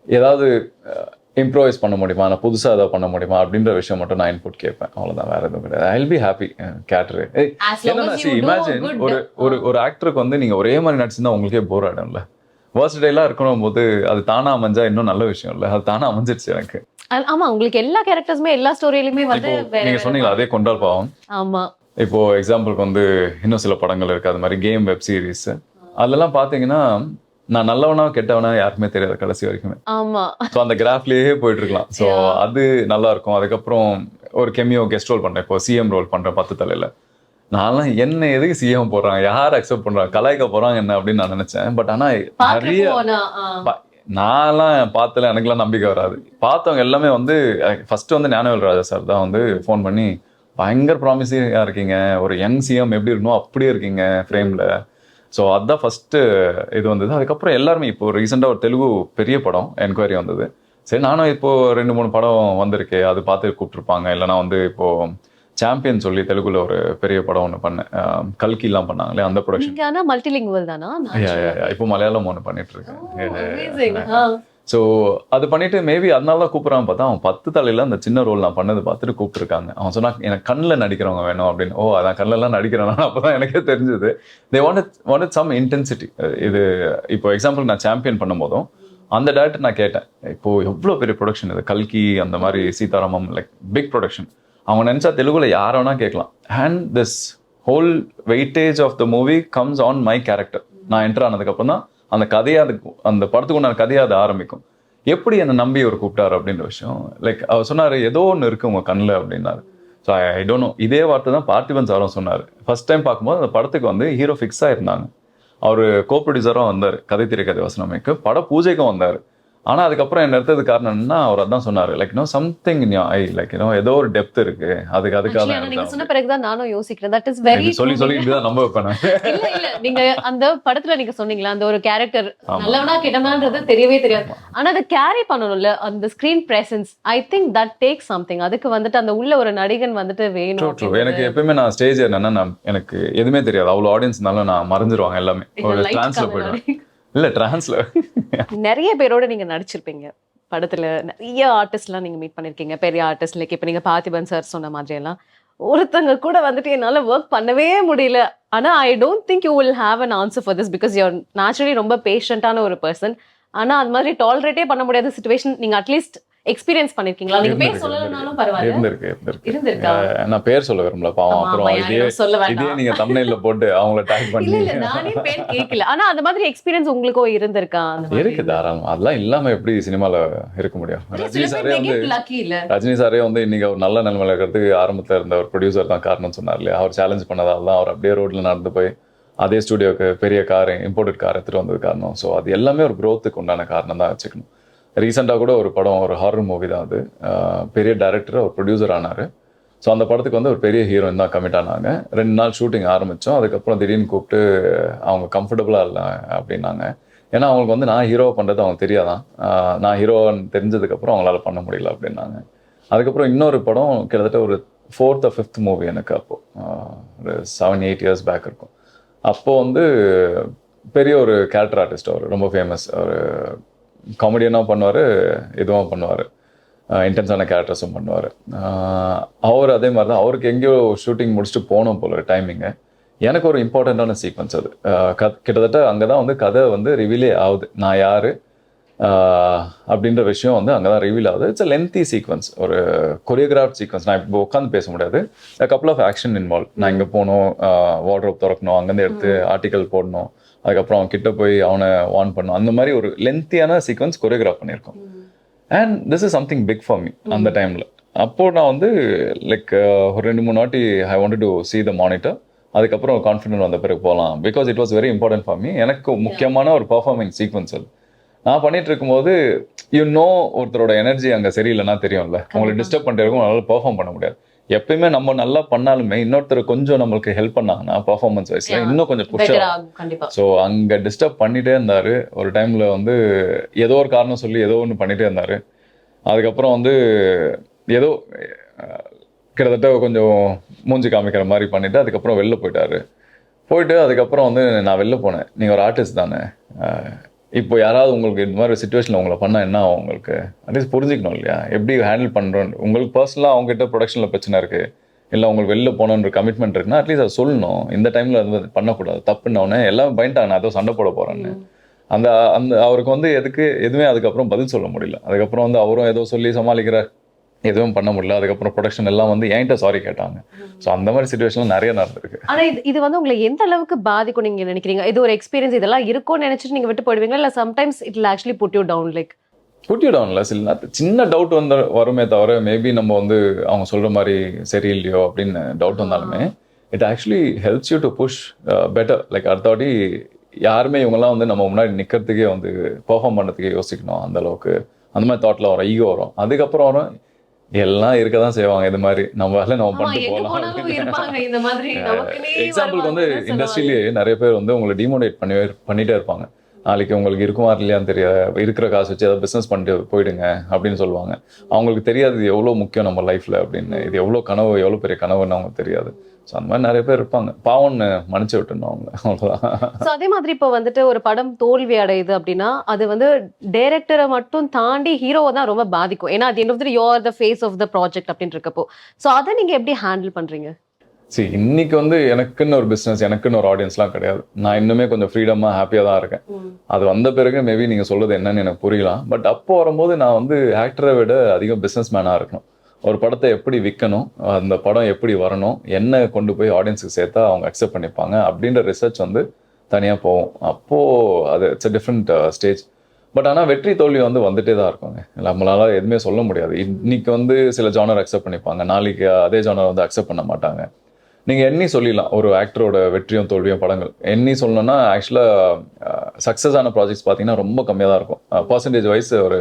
ஏதாவது இம்ப்ரோவைஸ் பண்ண முடியுமா, நான் புதுசாக ஏதாவது பண்ண முடியுமா அப்படின்ற விஷயம் மட்டும் நான் இன்புட் கேட்பேன். அவ்வளோதான், வேறு எதுவும் கிடையாது. I will be happy. Character என்னன்னா இமேஜின் ஒரு ஆக்டருக்கு வந்து நீங்கள் ஒரே மாதிரி நடிச்சிருந்தா உங்களுக்கே போர் ஆகிடும்ல. வேர்ஸ்டைலாக இருக்கணும் போது அது தானா அமைஞ்சா இன்னும் நல்ல விஷயம் இல்லை, அது தானா அமைஞ்சிருச்சு எனக்கு. ஆமா, உங்களுக்கு எல்லா கேரக்டர்ஸுமே எல்லா ஸ்டோரியிலுமே வந்து நீங்க சொன்னீங்களா அதே கொண்டால் பாவம். ஆமா, இப்போ எக்ஸாம்பிளுக்கு வந்து இன்னும் சில படங்கள் இருக்கு, அது மாதிரி கேம் வெப் சீரிஸ், அதெல்லாம் பாத்தீங்கன்னா நான் நல்லவனா கெட்டவனா யாருக்குமே தெரியாது கடைசி வரைக்குமே. ஆமா, ஸோ அந்த கிராஃப்லயே போயிட்டு இருக்கலாம். ஸோ அது நல்லா இருக்கும். அதுக்கப்புறம் ஒரு கெமியோ கெஸ்ட் ரோல் பண்றேன், இப்போ சிஎம் ரோல் பண்றேன் 10 தலையில. நான்லாம் என்ன எதுக்கு சிஎம் போடுறாங்க, யார் அக்செப்ட் பண்றாங்க, கலாய்க்க போறாங்க என்ன அப்படின்னு நான் நினைச்சேன். பட் ஆனா நிறைய நான்லாம் பார்த்தல, எனக்குலாம் நம்பிக்கை வராது. பார்த்தவங்க எல்லாமே வந்து ஃபர்ஸ்ட் வந்து ஞானவேல் ராஜா சார் தான் வந்து ஃபோன் பண்ணி பயங்கர ப்ராமிசிங்கா இருக்கீங்க, ஒரு யங் சிஎம் எப்படி இருக்கணும் அப்படியே இருக்கீங்க ஃப்ரேம்ல. ஸோ அதுதான் ஃபர்ஸ்ட் இது வந்தது. அதுக்கப்புறம் எல்லாருமே இப்போ ரீசெண்டாக ஒரு தெலுங்கு பெரிய படம் என்கொயரி வந்தது. சரி நானும் இப்போ 2-3 படம் வந்திருக்கு, அது பார்த்து கூப்பிட்டுருப்பாங்க. இல்லைனா வந்து இப்போ சாம்பியன் சொல்லி தெலுங்குல ஒரு பெரிய படம் ஒன்று பண்ணேன், கல்கிலாம் பண்ணாங்களே அந்த ப்ரொடக்ஷன். மல்டிலிங்குவல் தானா? இப்போ மலையாளம் ஒன்று பண்ணிட்டு இருக்கேன். ஸோ அது பண்ணிட்டு மேபி அதனால தான் கூப்பிட்றான்னு பார்த்தா அவன் 10 தலையில அந்த சின்ன ரோல் நான் பண்ணது பார்த்துட்டு கூப்பிட்டுருக்காங்க. அவன் சொன்னா எனக்கு கண்ணில் நடிக்கிறவங்க வேணும் அப்படின்னு. ஓ அதான் கண்ணிலலாம் நடிக்கிறேன்னா அப்போதான் எனக்கே தெரிஞ்சது. They wanted some intensity. இது இப்போ எக்ஸாம்பிள் நான் சாம்பியன் பண்ணும்போதும் அந்த டேரக்டர் நான் கேட்டேன், இப்போ எவ்வளோ பெரிய ப்ரொடக்ஷன் இது, கல்கி அந்த மாதிரி சீதாராமம், லைக் பிக் ப்ரொடக்ஷன். அவங்க நினச்சா தெலுங்குல யார வேணா கேட்கலாம். And this whole weightage of the movie comes on my character. நான் என்டர் ஆனதுக்கப்புறம் தான் அந்த கதையை அந்த படத்துக்கு உண்டான கதையை அது ஆரம்பிக்கும். எப்படி என்னை நம்பி அவர் கூப்பிட்டாரு அப்படின்ற விஷயம், லைக் அவர் சொன்னார் ஏதோ ஒன்று இருக்கு உங்க கண்ணில் அப்படின்னாரு. ஸோ ஐ டோன்ட் நோ, இதே வார்த்தை தான் பார்த்திபன் சாரும் சொன்னார். ஃபர்ஸ்ட் டைம் பார்க்கும்போது அந்த படத்துக்கு வந்து ஹீரோ ஃபிக்ஸாக இருந்தாங்க. அவர் கோ ப்ரொடியூசராக வந்தார், கதை திரைக்கதை வசனமைக்கு பட பூஜைக்கும் வந்தார். ஆனால் அதுக்கப்புறம் என்ன எடுத்தது காரணம் என்னன்னா அவர் அதான் சொன்னார், like something in your I, like ஏதோ ஒரு டெப்த் இருக்கு, அதுக்காக நீங்க சொன்ன பிறகுதான் நானும் யோசிக்கிறேன். தட் இஸ் வெரி சொல்லி தான் நம்ப வைப்பேன். இல்ல நீங்க அந்த படத்துல நீங்க சொன்னீங்களா அந்த ஒரு கேரக்டர் நல்லவனா கெட்டவனான்றது தெரியவே தெரியாது, ஆனா அதை கேரி பண்ணணும்ல அந்த screen presence. I think that takes something. அதுக்கு வந்துட்டு அந்த உள்ள ஒரு நடிகன் வந்துட்டு வேணும். எனக்கு எப்பயுமே நான் ஸ்டேஜ் என்னன்னா எனக்கு எதுவுமே தெரியாது, அவ்வளோ ஆடியன்ஸ்னால நான் மறைஞ்சிருவாங்க எல்லாமே. ஒரு டிரான்ஸ்ல போயிடுவேன். இல்ல டிரான்ஸ்ல நிறைய பேரோட நீங்க நடிச்சிருப்பீங்க படத்துல, நிறைய ஆர்டிஸ்ட்லாம் நீங்க மீட் பண்ணிருக்கீங்க, பெரிய ஆர்டிஸ்ட். லைக் இப்ப நீங்க பார்த்திபன் சார் சொன்ன மாதிரி எல்லாம் ஒருத்தங்க கூட வந்துட்டு என்னால ஒர்க் பண்ணவே முடியல. ஆனா I don't think you will have an answer for this because you're naturally ரொம்ப பேஷண்டான ஒரு பர்சன். ஆனா அது மாதிரி டாலரேட்டே பண்ண முடியாத சிச்சுவேஷன் நீங்க அட்லீஸ்ட் எக்ஸ்பீரியன்ஸ் பண்ணிருக்கீங்களா? நீங்க பேர் சொல்லலனாலும் பரவாயில்லை. இருந்திருக்கா? நான் பேர் சொல்ல விரும்பல பாவம். அப்புறம் இதே நீங்க தம்ப்நெயில்ல போட்டு அவங்கள டாக் பண்ணி. இல்ல நானே பேர் கேட்கல. ஆனா அந்த மாதிரி எக்ஸ்பீரியன்ஸ் உங்களுக்கோ இருந்திருக்கா? இருக்கு தாராளமா. அதெல்லாம் இல்லாம எப்படி சினிமால இருக்க முடியும்? ரஜினி சாரே வந்து இன்னைக்கு ஒரு நல்ல நிலைமையில இருக்கிறதுக்கு ஆரம்பத்துல இருந்த ஒரு ப்ரொடியூசர் தான் காரணம் சொன்னார் இல்லையா? அவர் சேலஞ்ச் பண்ணதால தான் அவர் அப்படியே ரோட்ல நடந்து போய் அதே ஸ்டுடியோக்கு பெரிய கார், இம்போர்ட்டட் கார் எடுத்துட்டு வந்தது காரணம். ஸோ அது எல்லாமே ஒரு க்ரோத்துக்கு உண்டான காரணம் தான் வச்சுக்கணும். ரீசெண்டாக கூட ஒரு படம், ஒரு ஹாரர் மூவி தான் அது, பெரிய டைரக்டர் ஒரு ப்ரொடியூசர் ஆனார். ஸோ அந்த படத்துக்கு வந்து ஒரு பெரிய ஹீரோயின் தான் கமிட் ஆனாங்க. 2 நாள் ஷூட்டிங் ஆரம்பித்தோம். அதுக்கப்புறம் திடீர்னு கூப்பிட்டு அவங்க கம்ஃபர்டபுளாக இல்லை அப்படின்னாங்க. ஏன்னா அவங்களுக்கு வந்து நான் ஹீரோ பண்ணுறது அவங்க தெரியாதான், நான் ஹீரோன்னு தெரிஞ்சதுக்கப்புறம் அவங்களால பண்ண முடியல அப்படின்னாங்க. அதுக்கப்புறம் இன்னொரு படம் கிட்டத்தட்ட ஒரு 4th or 5th மூவி எனக்கு அப்போது ஒரு 7-8 years பேக் இருக்கும். அப்போது வந்து பெரிய ஒரு கேரக்டர் ஆர்டிஸ்ட், அவர் ரொம்ப ஃபேமஸ், ஒரு காமெடியனாக பண்ணுவார், இதுவும் பண்ணுவார், இன்டென்ஸான கேரக்டர்ஸும் பண்ணுவார். அவர் அதே மாதிரி தான், அவருக்கு எங்கேயோ ஷூட்டிங் முடிச்சுட்டு போனோம் போல டைமிங்கு. எனக்கு ஒரு இம்பார்ட்டண்ட்டான சீக்வன்ஸ் அது. கிட்டத்தட்ட அங்கே தான் வந்து கதை வந்து ரிவீலே ஆகுது, நான் யார் அப்படின்ற விஷயம் வந்து அங்கே தான் ரிவீல் ஆகுது. இட்ஸ் அ லென்த்தி சீக்வன்ஸ், ஒரு கொரியோகிராஃப் சீக்வன்ஸ். நான் இப்போ உட்காந்து பேச முடியாது, கப்புள் ஆஃப் ஆக்ஷன் இன்வால்வ். நான் இங்கே போகணும், வார்ட்ரோப் திறக்கணும், அங்கேருந்து எடுத்து ஆர்டிக்கல் போடணும், அதுக்கப்புறம் அவன் கிட்ட போய் அவனை வார்ன் பண்ணணும். அந்த மாதிரி ஒரு லென்த்தியான சீக்வன்ஸ் கொரியோகிராஃப் பண்ணியிருக்கோம். And this is something big for me அந்த டைமில். அப்போது நான் வந்து லைக் ஒரு 2-3 வாட்டி I wanted to see the monitor. அதுக்கப்புறம் கான்ஃபிடென்ட் வந்த பிறகு போகலாம், because it was very important for me. எனக்கு முக்கியமான ஒரு பர்ஃபார்மிங் சீக்வன்ஸ் அது. நான் பண்ணிட்டு இருக்கும்போது ஒருத்தரோட எனர்ஜி அங்கே சரியில்லைன்னா தெரியும்ல, உங்களை டிஸ்டர்ப் பண்ணிட்டு இருக்கும், அதனால பெர்ஃபார்ம் பண்ண முடியாது. எப்பயுமே நம்ம நல்லா பண்ணாலுமே இன்னொருத்தர் கொஞ்சம் நம்மளுக்கு ஹெல்ப் பண்ணாங்கன்னா பர்ஃபார்மன்ஸ் வைஸ்ல இன்னும் கொஞ்சம் புஷ் ஆகும். ஸோ அங்கே டிஸ்டர்ப் பண்ணிட்டே இருந்தாரு. ஒரு டைம்ல வந்து ஏதோ ஒரு காரணம் சொல்லி ஏதோ ஒன்று பண்ணிட்டே இருந்தாரு. அதுக்கப்புறம் வந்து ஏதோ கிட்டத்தட்ட கொஞ்சம் மூஞ்சி காமிக்கிற மாதிரி பண்ணிட்டு அதுக்கப்புறம் வெளில போயிட்டு அதுக்கப்புறம் வந்து நான் வெளில போனேன், நீங்கள் ஒரு ஆர்டிஸ்ட் தானே, இப்போ யாராவது உங்களுக்கு இந்த மாதிரி சுச்சுவேஷனில் உங்களை பண்ணால் என்ன ஆகும், உங்களுக்கு அட்லீஸ்ட் புரிஞ்சிக்கணும் இல்லையா, எப்படி ஹேண்டில் பண்ணுறோன்னு. உங்களுக்கு பர்சனலாக அவங்ககிட்ட ப்ரொடக்ஷனில் பிரச்சனை இருக்குது, இல்லை உங்களுக்கு வெளில போகணுன்ற கமிட்மெண்ட் இருக்குன்னா அட்லீஸ்ட் அதை சொல்லணும். இந்த டைமில் அது பண்ணக்கூடாது, தப்புன்னொடனே எல்லாமே பயன்ட்டாங்க, நான் ஏதோ சண்டை போட போகிறேன்னு. அந்த அவருக்கு வந்து எதுவுமே அதுக்கப்புறம் பதில் சொல்ல முடியல. அதுக்கப்புறம் வந்து அவரும் ஏதோ சொல்லி சமாளிக்கிறார், எதுவும் பண்ண முடியல. அதுக்கப்புறம் ப்ரொடக்ஷன் எல்லாம் வந்து என்கிட்ட சாரி கேட்டாங்க. ஸோ அந்த மாதிரி சிச்சுவேஷன் நிறைய நடந்திருக்கு. ஆனா இது வந்து உங்களை எந்த அளவுக்கு பாதிக்கும் நீங்க நினைக்கிறீங்க? இது ஒரு எக்ஸ்பீரியன்ஸ், இதெல்லாம் இருக்கும்னு நினைச்சிட்டு நீங்க விட்டு போயிடுவீங்களா, இல்ல sometimes it will actually put you down? Like put you டவுன்ல சின்ன டவுட் வருமே தவிர, மேபி நம்ம வந்து அவங்க சொல்ற மாதிரி சரியில்லையோ அப்படின்னு டவுட் வந்தாலுமே it actually helps you to push better. Like அடுத்த வாட்டி யாருமே இவங்கெல்லாம் வந்து நம்ம முன்னாடி நிற்கிறதுக்கே வந்து பெர்ஃபார்ம் பண்ணுறதுக்கே யோசிக்கணும். அந்த அளவுக்கு அந்த மாதிரி தாட்டில் வரும், ஈகோ வரும். அதுக்கப்புறம் வரும் எல்லாம் இருக்க தான் செய்வாங்க, இது மாதிரி நம்ம வேலை நம்ம பண்ணிட்டு போகலாம். எக்ஸாம்பிளுக்கு வந்து இண்டஸ்ட்ரியிலேயே நிறைய பேர் வந்து உங்களை டிமோட்டிவேட் பண்ணிட்டே இருப்பாங்க. நாளைக்கு உங்களுக்கு இருக்குமா இல்லையான்னு தெரியாது, இருக்கிற காசு வச்சு ஏதாவது பிஸ்னஸ் பண்ணிட்டு போயிடுங்க அப்படின்னு சொல்லுவாங்க. அவங்களுக்கு தெரியாது இது எவ்வளோ முக்கியம் நம்ம லைஃப்பில் அப்படின்னு, இது எவ்வளோ கனவு, எவ்வளோ பெரிய கனவுன்னு அவங்களுக்கு தெரியாது. ஸோ அந்த மாதிரி நிறைய பேர் இருப்பாங்க. பாவம்னு மன்னிச்சு விட்டுணும் அவங்க, அவ்வளோதான். ஸோ அதே மாதிரி இப்போ வந்துட்டு ஒரு படம் தோல்வி அடையுது அப்படின்னா அது வந்து டைரக்டரை மட்டும் தாண்டி ஹீரோவை தான் ரொம்ப பாதிக்கும். ஏன்னா அது end of the day you are the face of the project அப்படின்னு இருக்கப்போ ஸோ அதை நீங்கள் எப்படி ஹேண்டில் பண்ணுறீங்க? சரி, இன்னைக்கு வந்து எனக்குன்னு ஒரு பிஸ்னஸ், எனக்குன்னு ஒரு ஆடியன்ஸ்லாம் கிடையாது. நான் இன்னுமே கொஞ்சம் ஃப்ரீடமாக ஹாப்பியாக தான் இருக்கேன். அது வந்த பிறகு மேபி நீங்கள் சொல்றது என்னன்னு எனக்கு புரியலாம். பட் அப்போ வரும்போது நான் வந்து ஆக்டரை விட அதிகம் பிஸ்னஸ் மேனாக இருக்கணும். ஒரு படத்தை எப்படி விற்கணும், அந்த படம் எப்படி வரணும், என்ன கொண்டு போய் ஆடியன்ஸுக்கு சேர்த்தா அவங்க அக்செப்ட் பண்ணிப்பாங்க அப்படின்ற ரிசர்ச் வந்து தனியாக போகும். அப்போது அது it's a different stage. But ஆனால் வெற்றி தோல்வி வந்து வந்துட்டே தான் இருக்குங்க. நம்மளால எதுவுமே சொல்ல முடியாது. இன்னைக்கு வந்து சில ஜானர் அக்செப்ட் பண்ணிப்பாங்க, நாளைக்கு அதே ஜானர் வந்து அக்செப்ட் பண்ண மாட்டாங்க. நீங்கள் எண்ணி சொல்லிடலாம் ஒரு ஆக்டரோட வெற்றியும் தோல்வியும் படங்கள் எண்ணி சொல்லணும்னா ஆக்சுவலாக சக்ஸஸ் ஆன ப்ராஜெக்ட்ஸ் பார்த்தீங்கன்னா ரொம்ப கம்மியாக தான் இருக்கும். பர்சன்டேஜ் வைஸ் ஒரு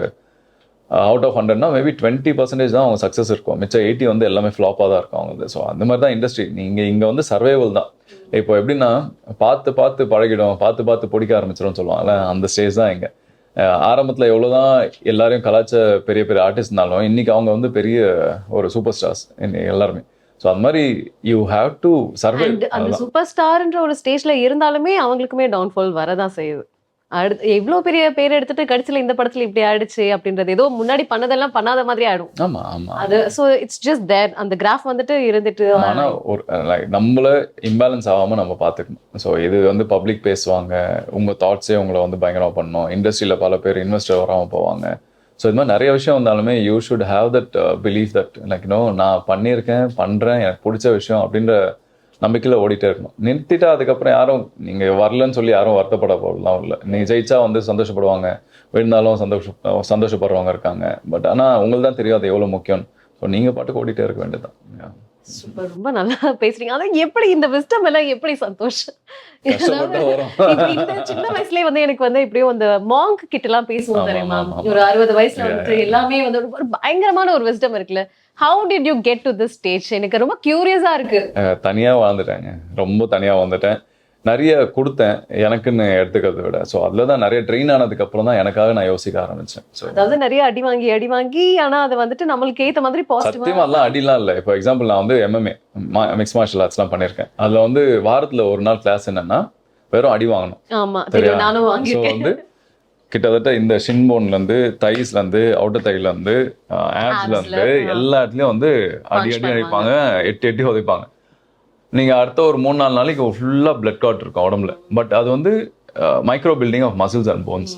அவுட் ஆஃப் 100னா மேபி 20% தான் அவங்க சக்ஸஸ் இருக்கும், மிச்சம் 80 வந்து எல்லாமே ஃப்ளாப்பாக தான் இருக்கும் அவங்க. ஸோ அந்த மாதிரி தான் இண்டஸ்ட்ரி. நீங்கள் இங்கே வந்து சர்வைவல் தான். இப்போ எப்படின்னா பார்த்து பழகிடும், பார்த்து பிடிக்க ஆரம்பிச்சிடும்னு சொல்லுவாங்கல்ல, அந்த ஸ்டேஜ் தான் இங்கே. ஆரம்பத்தில் எவ்வளோதான் எல்லாரையும் கலாச்ச பெரிய பெரிய ஆர்டிஸ்ட் இருந்தாலும் இன்னைக்கு அவங்க வந்து பெரிய ஒரு சூப்பர் ஸ்டார்ஸ் எல்லாருமே. ஸோ அது மாதிரி யூ ஹாவ் டு சர்வை. அந்த சூப்பர் ஸ்டார்ன்ற ஒரு ஸ்டேஜ்ல இருந்தாலுமே அவங்களுக்குமே டவுன்ஃபால் வரதான் செய்யுது. அடுத்து எவ்வளோ பெரிய பேர் எடுத்துட்டு கடைசியில் இந்த படத்துல இப்படி ஆயிடுச்சு அப்படின்றது ஏதோ முன்னாடி பண்ணதெல்லாம் பண்ணாத மாதிரி ஆயிடும். ஆமா ஆமா, அது ஸோ இட்ஸ் ஜஸ்ட் தேர், அந்த கிராஃப் வந்துட்டு இருந்துட்டு. ஆனால் ஒரு நம்மள இம்பேலன்ஸ் ஆகாம நம்ம பார்த்துக்கணும். ஸோ இது வந்து பப்ளிக் பேசுவாங்க, உங்க தாட்ஸே உங்களை வந்து பயங்கரமாக பண்ணணும். இண்டஸ்ட்ரியில் பல பேர் இன்வெஸ்டர் வராமல் போவாங்க. ஸோ இது மாதிரி நிறைய விஷயம் வந்தாலுமே you should have that believe that like நான் பண்ணியிருக்கேன், பண்ணுறேன், எனக்கு பிடிச்ச விஷயம் அப்படின்ற நம்பிக்கையில் ஓடிட்டே இருக்கணும். நிறுத்திட்டா அதுக்கப்புறம் யாரும் நீங்கள் வரலன்னு சொல்லி யாரும் வருத்தப்பட போகலாம் இல்லை. நீங்கள் ஜெயிச்சா வந்து சந்தோஷப்படுவாங்க, விழுந்தாலும் சந்தோஷப்படுறவங்க இருக்காங்க. பட் ஆனால் உங்களுக்கு தான் தெரியும் அது எவ்வளோ முக்கியம். ஸோ நீங்கள் பாட்டுக்கு ஓடிட்டே இருக்க வேண்டியதுதான். சூப்பர், ரொம்ப நல்லா பேசுறீங்க. அதான் எப்படி இந்த விஸ்டம் எல்லாம் எப்படி சந்தோஷம். இந்த சின்ன வயசுலயே வந்து எனக்கு வந்து இப்படியும் அந்த மாங்க் கிட்ட எல்லாம் பேசுவோம் தெரியுமா, ஒரு 60 வயசுல வந்துட்டு எல்லாமே வந்து ஒரு பயங்கரமான ஒரு விஸ்டம் இருக்குல்ல. How did you get to this stage? எனக்கு ரொம்ப கியூரியஸா இருக்கு. தனியா வாழ்ந்துட்டேங்க, ரொம்ப தனியா வந்துட்டேன். நிறைய கொடுத்தேன் எனக்குன்னு எடுத்துக்கிறத விட. ஸோ அதில் தான் நிறைய ட்ரெயின் ஆனதுக்கு அப்புறம் தான் எனக்காக நான் யோசிக்க ஆரம்பிச்சேன். ஸோ அதாவது நிறைய அடி வாங்கி ஆனா அது வந்துட்டு நம்மளுக்கு ஏற்ற மாதிரி சத்தியமா எல்லாம் அடிலாம் இல்லை. இப்போ எக்ஸாம்பிள் நான் வந்து MMA மிக்ஸ் மார்ஷல் ஆர்ட்ஸ்லாம் பண்ணியிருக்கேன். அதில் வந்து வாரத்தில் ஒரு நாள் கிளாஸ் என்னன்னா வெறும் அடி வாங்கணும். ஆமா தெரியும், நானும் வாங்கியிருக்கேன். ஸோ வந்து கிட்டத்தட்ட இந்த ஷின்போன்லேருந்து தைஸ்லேருந்து அவுட்டர் தைலேருந்து ஆப்ஸ்லேருந்து எல்லா இடத்துலையும் வந்து அடி அடிப்பாங்க, எட்டி உதைப்பாங்க. நீங்கள் அடுத்த ஒரு 3-4 நாளைக்கு ஃபுல்லாக பிளட் கிளாட் இருக்கும் உடம்புல. பட் அது வந்து micro building of muscles and bones.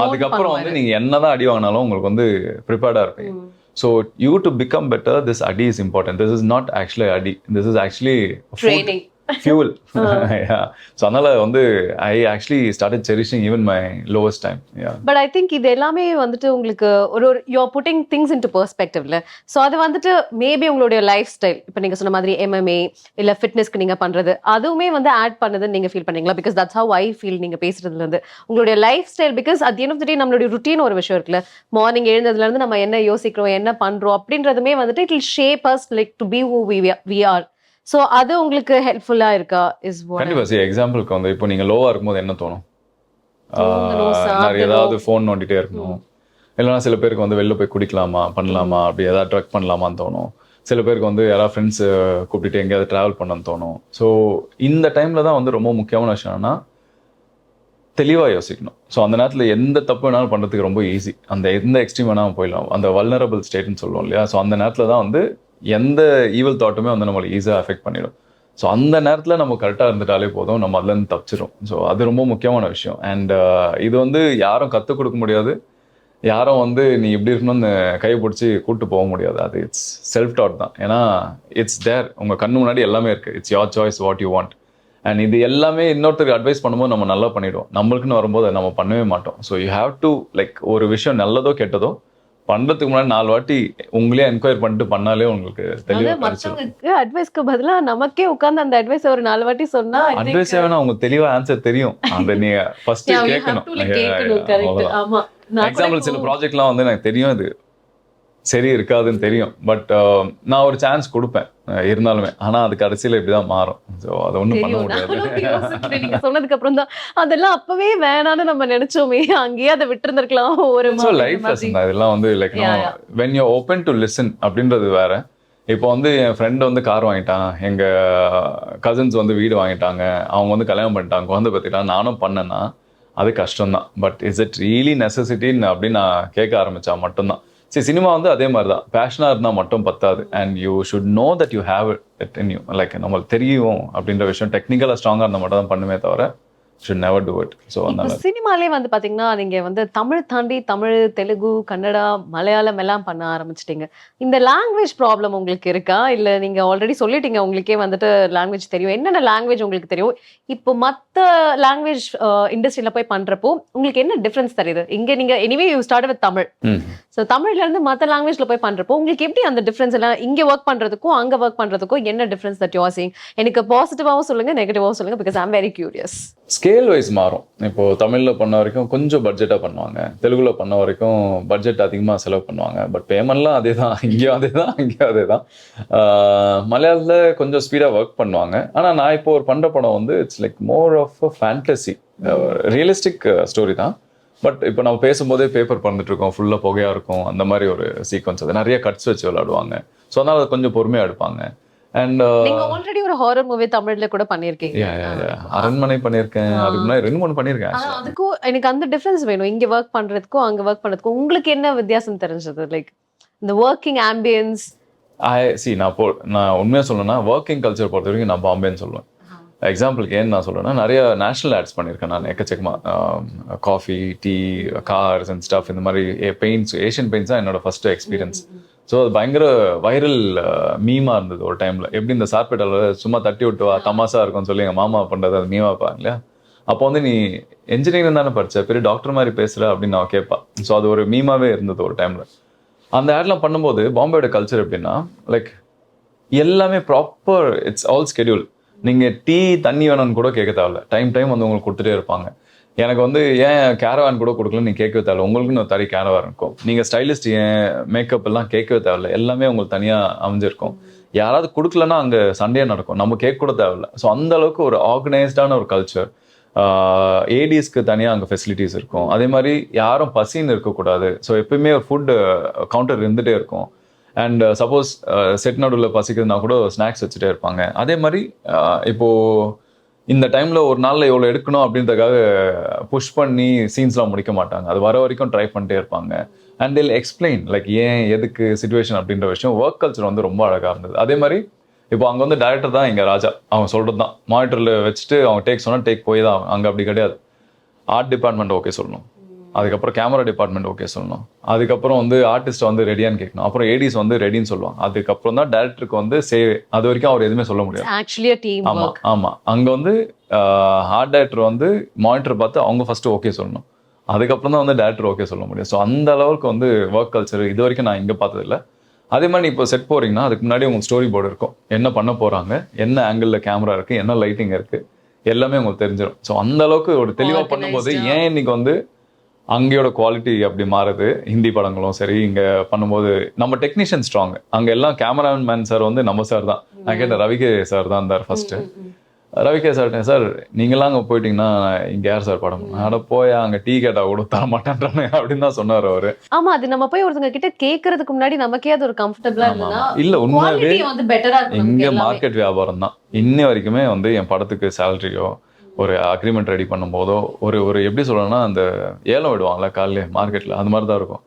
அதுக்கப்புறம் வந்து நீங்கள் என்னதான் அடி வாங்கினாலும் உங்களுக்கு வந்து ப்ரிப்பேர்டாக இருப்பீங்க. So you to become better, this அடி is important. This is not actually அடி, this is actually training, fuel. Yeah. So அதனால வந்து I actually started cherishing even my lowest time. Yeah. But I think இது எல்லாமே வந்துட்டு உங்களுக்கு ஒரு you are putting things into perspectiveல. So அது வந்துட்டு மேபி உங்களுடைய லைஃப் ஸ்டைல், இப்போ நீங்க சொன்ன மாதிரி MMA இல்ல ஃபிட்னஸ்க்கு நீங்க பண்றது அதுவுமே வந்து ஆட் பண்ணதுன்னு நீங்க ஃபீல் பண்ணீங்களா? Because that's how I feel நீங்க பேசுறதுல இருந்து உங்களுடைய life style. Because at the end of the day நம்மளுடைய ருட்டீன் ஒரு விஷயம் இருக்குல்ல, மார்னிங் எழுந்ததுல இருந்து நம்ம என்ன யோசிக்கிறோம், என்ன பண்றோம் அப்படின்றதுமே வந்துட்டு it will shape us like to be who we are. So அது உங்களுக்கு ஹெல்ப்ஃபுல்லா இருக்கா? கண்டிப்பா. சரி, எக்ஸாம்பிளுக்கு வந்து இப்போ நீங்க லோவா இருக்கும்போது என்ன தோணும்? நிறைய ஏதாவது ஃபோன் நோண்டிட்டே இருக்கணும், இல்லைன்னா சில பேருக்கு வந்து வெளில போய் குடிக்கலாமா பண்ணலாமா, அப்படி ஏதாவது ட்ரக் பண்ணலாமான்னு தோணும். சில பேருக்கு வந்து யாராவது ஃப்ரெண்ட்ஸ் கூப்பிட்டுட்டு எங்கேயாவது ட்ராவல் பண்ணணும்னு தோணும். ஸோ இந்த டைம்ல தான் வந்து ரொம்ப முக்கியமான விஷயம் என்னன்னா தெளிவாக யோசிக்கணும். ஸோ அந்த நேரத்தில் எந்த தப்பு வேணாலும் பண்ணுறதுக்கு ரொம்ப ஈஸி. அந்த எந்த எக்ஸ்ட்ரீம் வேணாலும் போயிடலாம், அந்த வல்னரபிள் ஸ்டேட்னு சொல்லுவோம் இல்லையா. ஸோ அந்த நேரத்தில் தான் வந்து எந்த ஈவல் தாட்டுமே வந்து நம்மளை ஈஸியாக அஃபெக்ட் பண்ணிடும். ஸோ அந்த நேரத்தில் நம்ம கரெக்டாக இருந்துட்டாலே போதும், நம்ம அதுலேருந்து தப்பிச்சிடும். ஸோ அது ரொம்ப முக்கியமான விஷயம். அண்ட் இது வந்து யாரும் கற்றுக் கொடுக்க முடியாது, யாரும் வந்து நீ இப்படி இருக்கணும்னு கையை பிடிச்சி கூப்பிட்டு போக முடியாது. அது இட்ஸ் செல்ஃப் டாட் தான். ஏன்னா இட்ஸ் தேர், உங்கள் கண்ணு முன்னாடி எல்லாமே இருக்குது. It's your choice what you want. And இது எல்லாமே இன்னொருத்தருக்கு அட்வைஸ் பண்ணும்போது நம்ம நல்லா பண்ணிவிடுவோம், நம்மளுக்குன்னு வரும்போது நம்ம பண்ணவே மாட்டோம். So you have to like ஒரு விஷயம் நல்லதோ கெட்டதோ பண்றதுக்கு முன்னாடி 4 வாட்டி உங்களே என்கொயரி பண்ணிட்டு பண்ணாலே உங்களுக்கு தெளிவா கிடைச்சிடும். மத்தவங்களுக்கு அட்வைஸ்க்கு பதிலா நமக்கே உட்கார்ந்து அந்த அட்வைஸ் ஒரு 4 வாட்டி சொன்னா அட்வைஸ் வேணா உங்களுக்கு தெளிவா ஆன்சர் தெரியும். அந்த நீங்க ஃபர்ஸ்ட் கேட்கணும். கரெக்ட். ஆமா, எக்ஸாம்பிள் சில ப்ராஜெக்ட்லாம் வந்து எனக்கு தெரியும் இது சரி இருக்காதுன்னு தெரியும். பட் நான் ஒரு சான்ஸ் கொடுப்பேன் இருந்தாலுமே. ஆனா அது கடைசியில இப்படிதான் மாறும். ஸோ அதை ஒன்றும் பண்ண முடியாது. நீங்க சொன்னதுக்கு அப்புறம் தான் அதெல்லாம் அப்பவே வேணான்னு நம்ம நினைச்சோமே, அங்கேயே அதை விட்டுருந்துருக்கலாம். ஒரு லைஃப் லெசன் தான் இதெல்லாம் வந்து like when you open to listen அப்படின்றது வேற. இப்போ வந்து என் ஃப்ரெண்டு வந்து கார் வாங்கிட்டான், எங்க கசின்ஸ் வந்து வீடு வாங்கிட்டாங்க, அவங்க வந்து கல்யாணம் பண்ணிட்டாங்க, குழந்தை பத்திலாம் நானும் பண்ணேன்னா அது கஷ்டம்தான். பட் இஸ் இட் ரியலி நெசசிட்டின்னு அப்படின்னு நான் கேட்க ஆரம்பிச்சா மட்டும்தான். சரி, சினிமா வந்து அதே மாதிரி தான். பேஷனாக இருந்தால் மட்டும் பத்தாது. And you should know that you have it in you. Like நம்மளுக்கு தெரியும் அப்படின்ற விஷயம் டெக்னிக்கலாக ஸ்ட்ராங்காக இருந்தால் மட்டும் தான் பண்ணுமே தவிர should never do it. So இப்போ சினிமாலே வந்து பாத்தீங்கன்னா நீங்க வந்து தமிழ் தாண்டி தமிழ், தெலுங்கு, கன்னடா, மலையாளம் எல்லாம் பண்ண ஆரம்பிச்சிட்டீங்க. இந்த லாங்குவேஜ் ப்ராப்ளம் உங்களுக்கு இருக்கா? இல்ல நீங்க ஆல்ரெடி சொல்லிட்டீங்க உங்களுக்கே வந்துட்டு லாங்குவேஜ் தெரியும். என்னென்ன லாங்குவேஜ் உங்களுக்கு தெரியும்? இப்போ மத்த லாங்குவேஜ் இண்டஸ்ட்ரியில போய் பண்றப்போ உங்களுக்கு என்ன டிஃபரன்ஸ் தெரியுது? இங்க நீங்க anyway you start with Tamil. So தமிழ்ல இருந்து மற்ற லாங்குவேஜ்ல போய் பண்றப்போ உங்களுக்கு எப்படி அந்த டிஃபரன்ஸ் எல்லாம் இங்க ஒர்க் பண்றதுக்கும் அங்க ஒர்க் பண்றதுக்கும் என்ன difference that you are seeing? எனக்கு பாசிட்டிவாவும் சொல்லுங்க, நெகட்டிவாவும் சொல்லுங்க, because I am very curious. Scale wise மாறும். இப்போ தமிழில் பண்ண வரைக்கும் கொஞ்சம் பட்ஜெட்டாக பண்ணுவாங்க, தெலுங்குல பண்ண வரைக்கும் பட்ஜெட் அதிகமாக செலவு பண்ணுவாங்க. பட் பேமெண்ட்லாம் அதே தான், இங்கேயும் அதே தான், இங்கேயும் அதே தான். மலையாளத்தில் கொஞ்சம் ஸ்பீடாக ஒர்க் பண்ணுவாங்க. ஆனால் நான் இப்போ ஒரு பண்ணுற படம் வந்து it's like more of a fantasy, realistic story தான். பட் இப்போ நம்ம பேசும்போதே பேப்பர் பறந்துட்டு இருக்கோம், ஃபுல்லாக புகையாக இருக்கும், அந்த மாதிரி ஒரு சீக்வன்ஸ். அது நிறைய கட்ஸ் வச்சு விளையாடுவாங்க. ஸோ அதனால அது கொஞ்சம் பொறுமையாக எடுப்பாங்க. அண்ட் நீங்க ஆல்ரெடி ஒரு ஹாரர் மூவி தமிழ்ல கூட பண்ணிருக்கீங்க. அரண்மனை பண்ணிருக்கேன், அதுக்கு முன்னாடி 2-3 பண்ணிருக்கேன். அதுக்கும் எனக்கு அந்த டிஃபரன்ஸ் வேணும். இங்க ஒர்க் பண்றதுக்கும் அங்க ஒர்க் பண்றதுக்கும் உங்களுக்கு என்ன வித்தியாசம் தெரிஞ்சது? லைக் இந்த ஒர்க்கிங் ஆம்பியன்ஸ். நான் உண்மையா சொல்லணும்னா ஒர்க்கிங் கல்ச்சர் பொறுத்த வரைக்கும் நான் பாம்பேன்னு சொல்லுவேன். எக்ஸாம்பிளுக்கு ஏன்னு நான் சொல்றேன்னா, நிறைய நேஷனல் ஆட்ஸ் பண்ணியிருக்கேன் நான் எக்கச்சக்கமா. Coffee, tea, cars and staff, இந்த மாதிரி பெயிண்ட்ஸ், ஏஷியன் பெயிண்ட்ஸ் தான் என்னோட ஃபர்ஸ்ட் எக்ஸ்பீரியன்ஸ். ஸோ அது பயங்கர வைரல் மீமா இருந்தது ஒரு டைம்ல. எப்படி இந்த சார்பேட்டாவில் சும்மா தட்டி விட்டு வா தமாசா இருக்கும்னு சொல்லி எங்கள் மாமா பண்ணுறது அது மீமா பாருங்க இல்லையா. அப்போ வந்து நீ என்ஜினியரிங் தானே படிச்ச, பெரிய டாக்டர் மாதிரி பேசுற அப்படின்னு நான் கேட்பா. ஸோ அது ஒரு மீமாவே இருந்தது ஒரு டைம்ல. அந்த ஆட்லாம் பண்ணும்போது பாம்பேயோட கல்ச்சர் எப்படின்னா, லைக் எல்லாமே ப்ராப்பர், இட்ஸ் ஆல் ஸ்கெடியூல். நீங்கள் டீ தண்ணி வேணும்னு கூட கேட்க தேவையில்ல, டைம் வந்து உங்களுக்கு கொடுத்துட்டே இருப்பாங்க. எனக்கு வந்து ஏன் கேரவான் கூட கொடுக்கல நீ கேட்கவே தேவையில்ல, உங்களுக்குன்னு ஒரு தனி கேரவான் இருக்கும். நீங்கள் ஸ்டைலிஸ்ட் ஏன் மேக்கப் எல்லாம் கேட்கவே தேவையில்ல, எல்லாமே உங்களுக்கு தனியாக அமைஞ்சிருக்கும். யாராவது கொடுக்கலன்னா அங்கே சண்டே நடக்கும், நம்ம கேட்க கூட தேவையில்ல. ஸோ அந்த அளவுக்கு ஒரு ஆர்கனைஸ்டான ஒரு கல்ச்சர். ஏடிஸ்க்கு தனியாக அங்கே ஃபெசிலிட்டிஸ் இருக்கும். அதே மாதிரி யாரும் பசின்னு இருக்கக்கூடாது. ஸோ எப்பயுமே ஒரு ஃபுட் கவுண்டர் இருந்துகிட்டே இருக்கும். அண்ட் சப்போஸ் செட் நடுவில் பசிக்குதுன்னா கூட ஸ்நாக்ஸ் வச்சுட்டே இருப்பாங்க. அதே மாதிரி இப்போது இந்த டைமில் ஒரு நாளில் எவ்வளோ எடுக்கணும் அப்படின்றதுக்காக புஷ் பண்ணி சீன்ஸ்லாம் முடிக்க மாட்டாங்க. அது வர வரைக்கும் ட்ரை பண்ணிட்டே இருப்பாங்க. அண்ட் தில் எக்ஸ்பிளைன் லைக் ஏன் எதுக்கு சிச்சுவேஷன் அப்படின்ற விஷயம். ஒர்க் கல்ச்சர் வந்து ரொம்ப அழகாக இருந்தது. அதே மாதிரி இப்போ அங்கே வந்து டைரக்டர் தான் இங்கே ராஜா, அவங்க சொல்கிறது தான். மானிட்டரில் வச்சுட்டு அவங்க டேக் சொன்னால் டேக் போய் தான். அங்கே அப்படி கிடையாது. ஆர்ட் டிபார்ட்மெண்ட் ஓகே சொல்லணும், அதுக்கப்புறம் கேமரா டிபார்ட்மெண்ட் ஓகே சொல்லணும், அதுக்கப்புறம் வந்து ஆர்டிஸ்ட் வந்து ரெடியான்னு கேட்கணும், அப்புறம் ஏடிஸ் வந்து ரெடின்னு சொல்லுவாங்க. அதுக்கப்புறம் தான் டேரக்டருக்கு வந்து சேவை. அது வரைக்கும் அவர் எதுவுமே சொல்ல முடியாது. ஆமா அங்க வந்து ஆர்ட் டைரக்டர் வந்து மானிட்டர் பார்த்து அவங்க ஃபர்ஸ்ட் ஓகே சொல்லணும், அதுக்கப்புறம் தான் வந்து டேரக்டர் ஓகே சொல்ல முடியும். ஸோ அந்த அளவுக்கு வந்து ஒர்க் கல்ச்சர் இது வரைக்கும் நான் இங்கே பார்த்ததில்லை. அதே மாதிரி இப்போ செட் போறீங்கன்னா அதுக்கு முன்னாடி உங்களுக்கு ஸ்டோரி போர்டு இருக்கும், என்ன பண்ண போறாங்க, என்ன ஆங்கிளில் கேமரா இருக்கு, என்ன லைட்டிங் இருக்கு, எல்லாமே உங்களுக்கு தெரிஞ்சிடும். ஸோ அந்த அளவுக்கு ஒரு தெளிவாக பண்ணும்போது ஏன் இன்னைக்கு வந்து அங்கேயோட குவாலிட்டி அப்படி மாறுது. ஹிந்தி படங்களும் சரி, இங்கே பண்ணும்போது நம்ம டெக்னீஷியன் ஸ்ட்ராங். அங்கே எல்லாம் கேமராமேன் சார் வந்து நம்ம சார் தான். நான் கேட்டேன், ரவிகே சார் தான் இருந்தார் ஃபர்ஸ்ட். ரவிகே சார்ட்டேன், சார் நீங்களாம் அங்கே போயிட்டீங்கன்னா இங்கே யார் சார் படம், அட போய் அங்கே டீ கேட்டா கூட தர மாட்டேன்றானே அப்படின்னு தான் சொன்னார் அவரு. ஆமா, அது நம்ம போய் ஒருத்தங்க கிட்ட கேட்கறதுக்கு முன்னாடி நமக்கே அது ஒரு கம்ஃபர்டபுளா இருந்ததுன்னா இல்ல உண்மையாவே இங்க இங்க மார்க்கெட் வியாபாரம் தான். இன்ன வரைக்குமே வந்து என் படத்துக்கு சேலரியோ ஒரு அக்ரிமெண்ட் ரெடி பண்ணும்போதோ ஒரு எப்படி சொல்லணும்னா, அந்த ஏலம் விடுவாங்கல்ல காலையிலே மார்க்கெட்டில், அந்த மாதிரி தான் இருக்கும்.